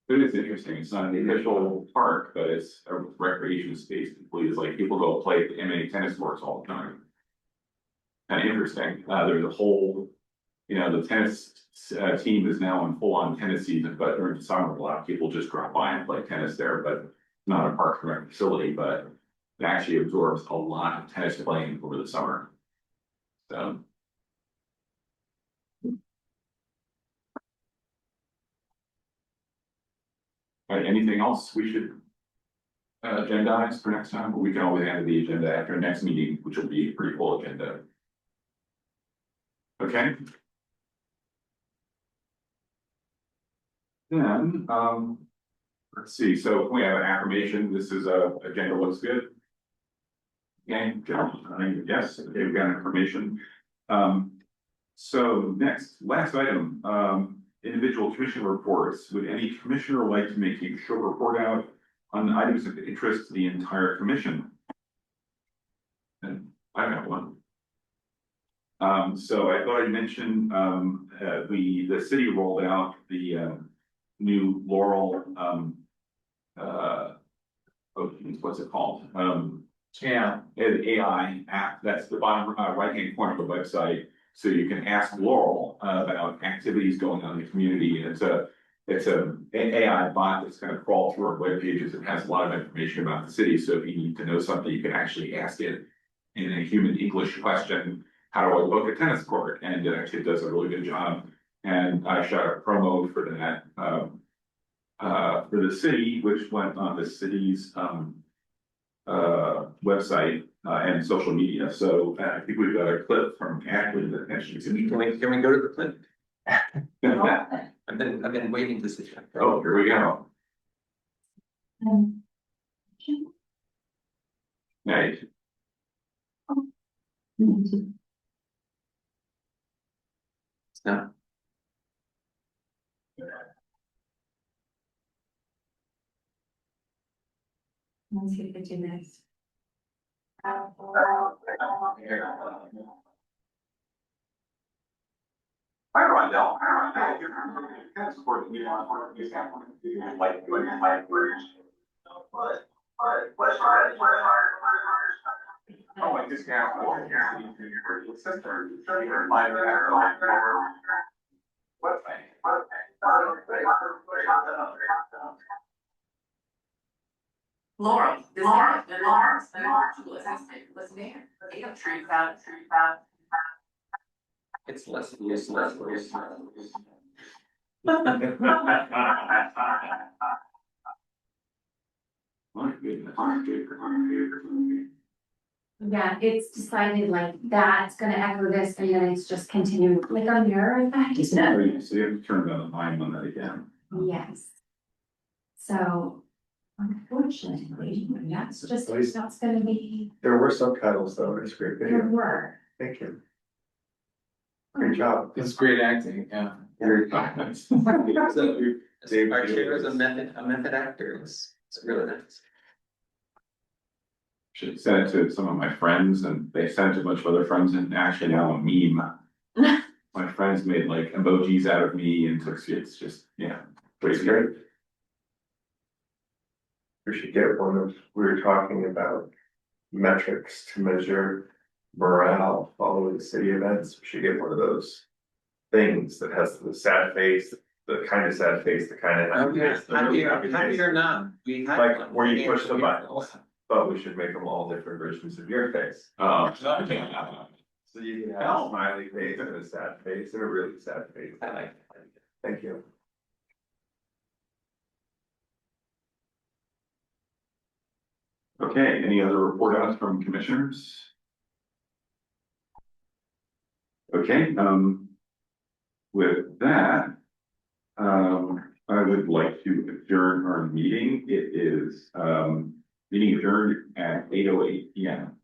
A: it is interesting. It's not an official park, but it's a recreation space. It's like people go play at the MMA tennis courts all the time. Kind of interesting. There's a whole, you know, the tennis team is now in full-on tennis season, but during the summer, a lot of people just drop by and play tennis there, but not a park and rec facility, but it actually absorbs a lot of tennis playing over the summer. So. All right, anything else we should agendize for next time? But we can always add to the agenda after next meeting, which will be a pretty full agenda. Okay. Then, let's see, so we have an affirmation, this is agenda looks good. Okay, yes, okay, we've got information. So next, last item, individual commission reports. Would any commissioner like to make a short report out on items of interest to the entire commission? And I got one. So I thought I'd mention, the city rolled out the new Laurel, what's it called?
G: Yeah.
A: An AI app, that's the bottom right-hand corner of the website. So you can ask Laurel about activities going on in the community. And it's a AI bot that's going to crawl through our web pages. It has a lot of information about the city. So if you need to know something, you can actually ask it in a human English question. How do I book a tennis court? And it actually does a really good job. And I shot a promo for that for the city, which went on the city's website and social media. So I think we've got a clip from Ashley that actually.
D: Can we go to the clip? I've been waiting to see.
A: Oh, here we go. Nice.
D: No.
B: Let's see if I do this.
A: Hi, Rondell. That's important. You like words. Oh, I just got.
J: Laurel, this guy, the virtual assistant was there. They have trained about.
D: It's less useless.
A: My goodness.
B: Yeah, it's decided like that's gonna echo this and then it's just continuing like a mirror effect.
A: So you have to turn down the volume on that again.
B: Yes. So unfortunately, that's just, that's gonna be,
F: There were subtitles though, it's great
B: there
F: video,
B: were.
F: thank you. Great job.
G: It's great acting, yeah.
A: Very
D: So our chair is a method actor. It's really nice.
A: Should send it to some of my friends and they sent it to a bunch of other friends and actually now a meme. My friends made like emojis out of me and it's just, yeah.
F: It's great. We should get one of, we were talking about metrics to measure morale following city events. We should get one of those things that has the sad face, the kind of sad face, the kind of.
D: Happy or not, we have.
F: Like
D: one.
F: where you push the buttons, but we should make them all different versions of your face. So you can have a smiley face and a sad face and a really sad face.
D: I like it.
F: Thank you.
A: Okay, any other report outs from commissioners? Okay, with that, I would like to adjourn our meeting. It is, meeting adjourned at 8:08 PM.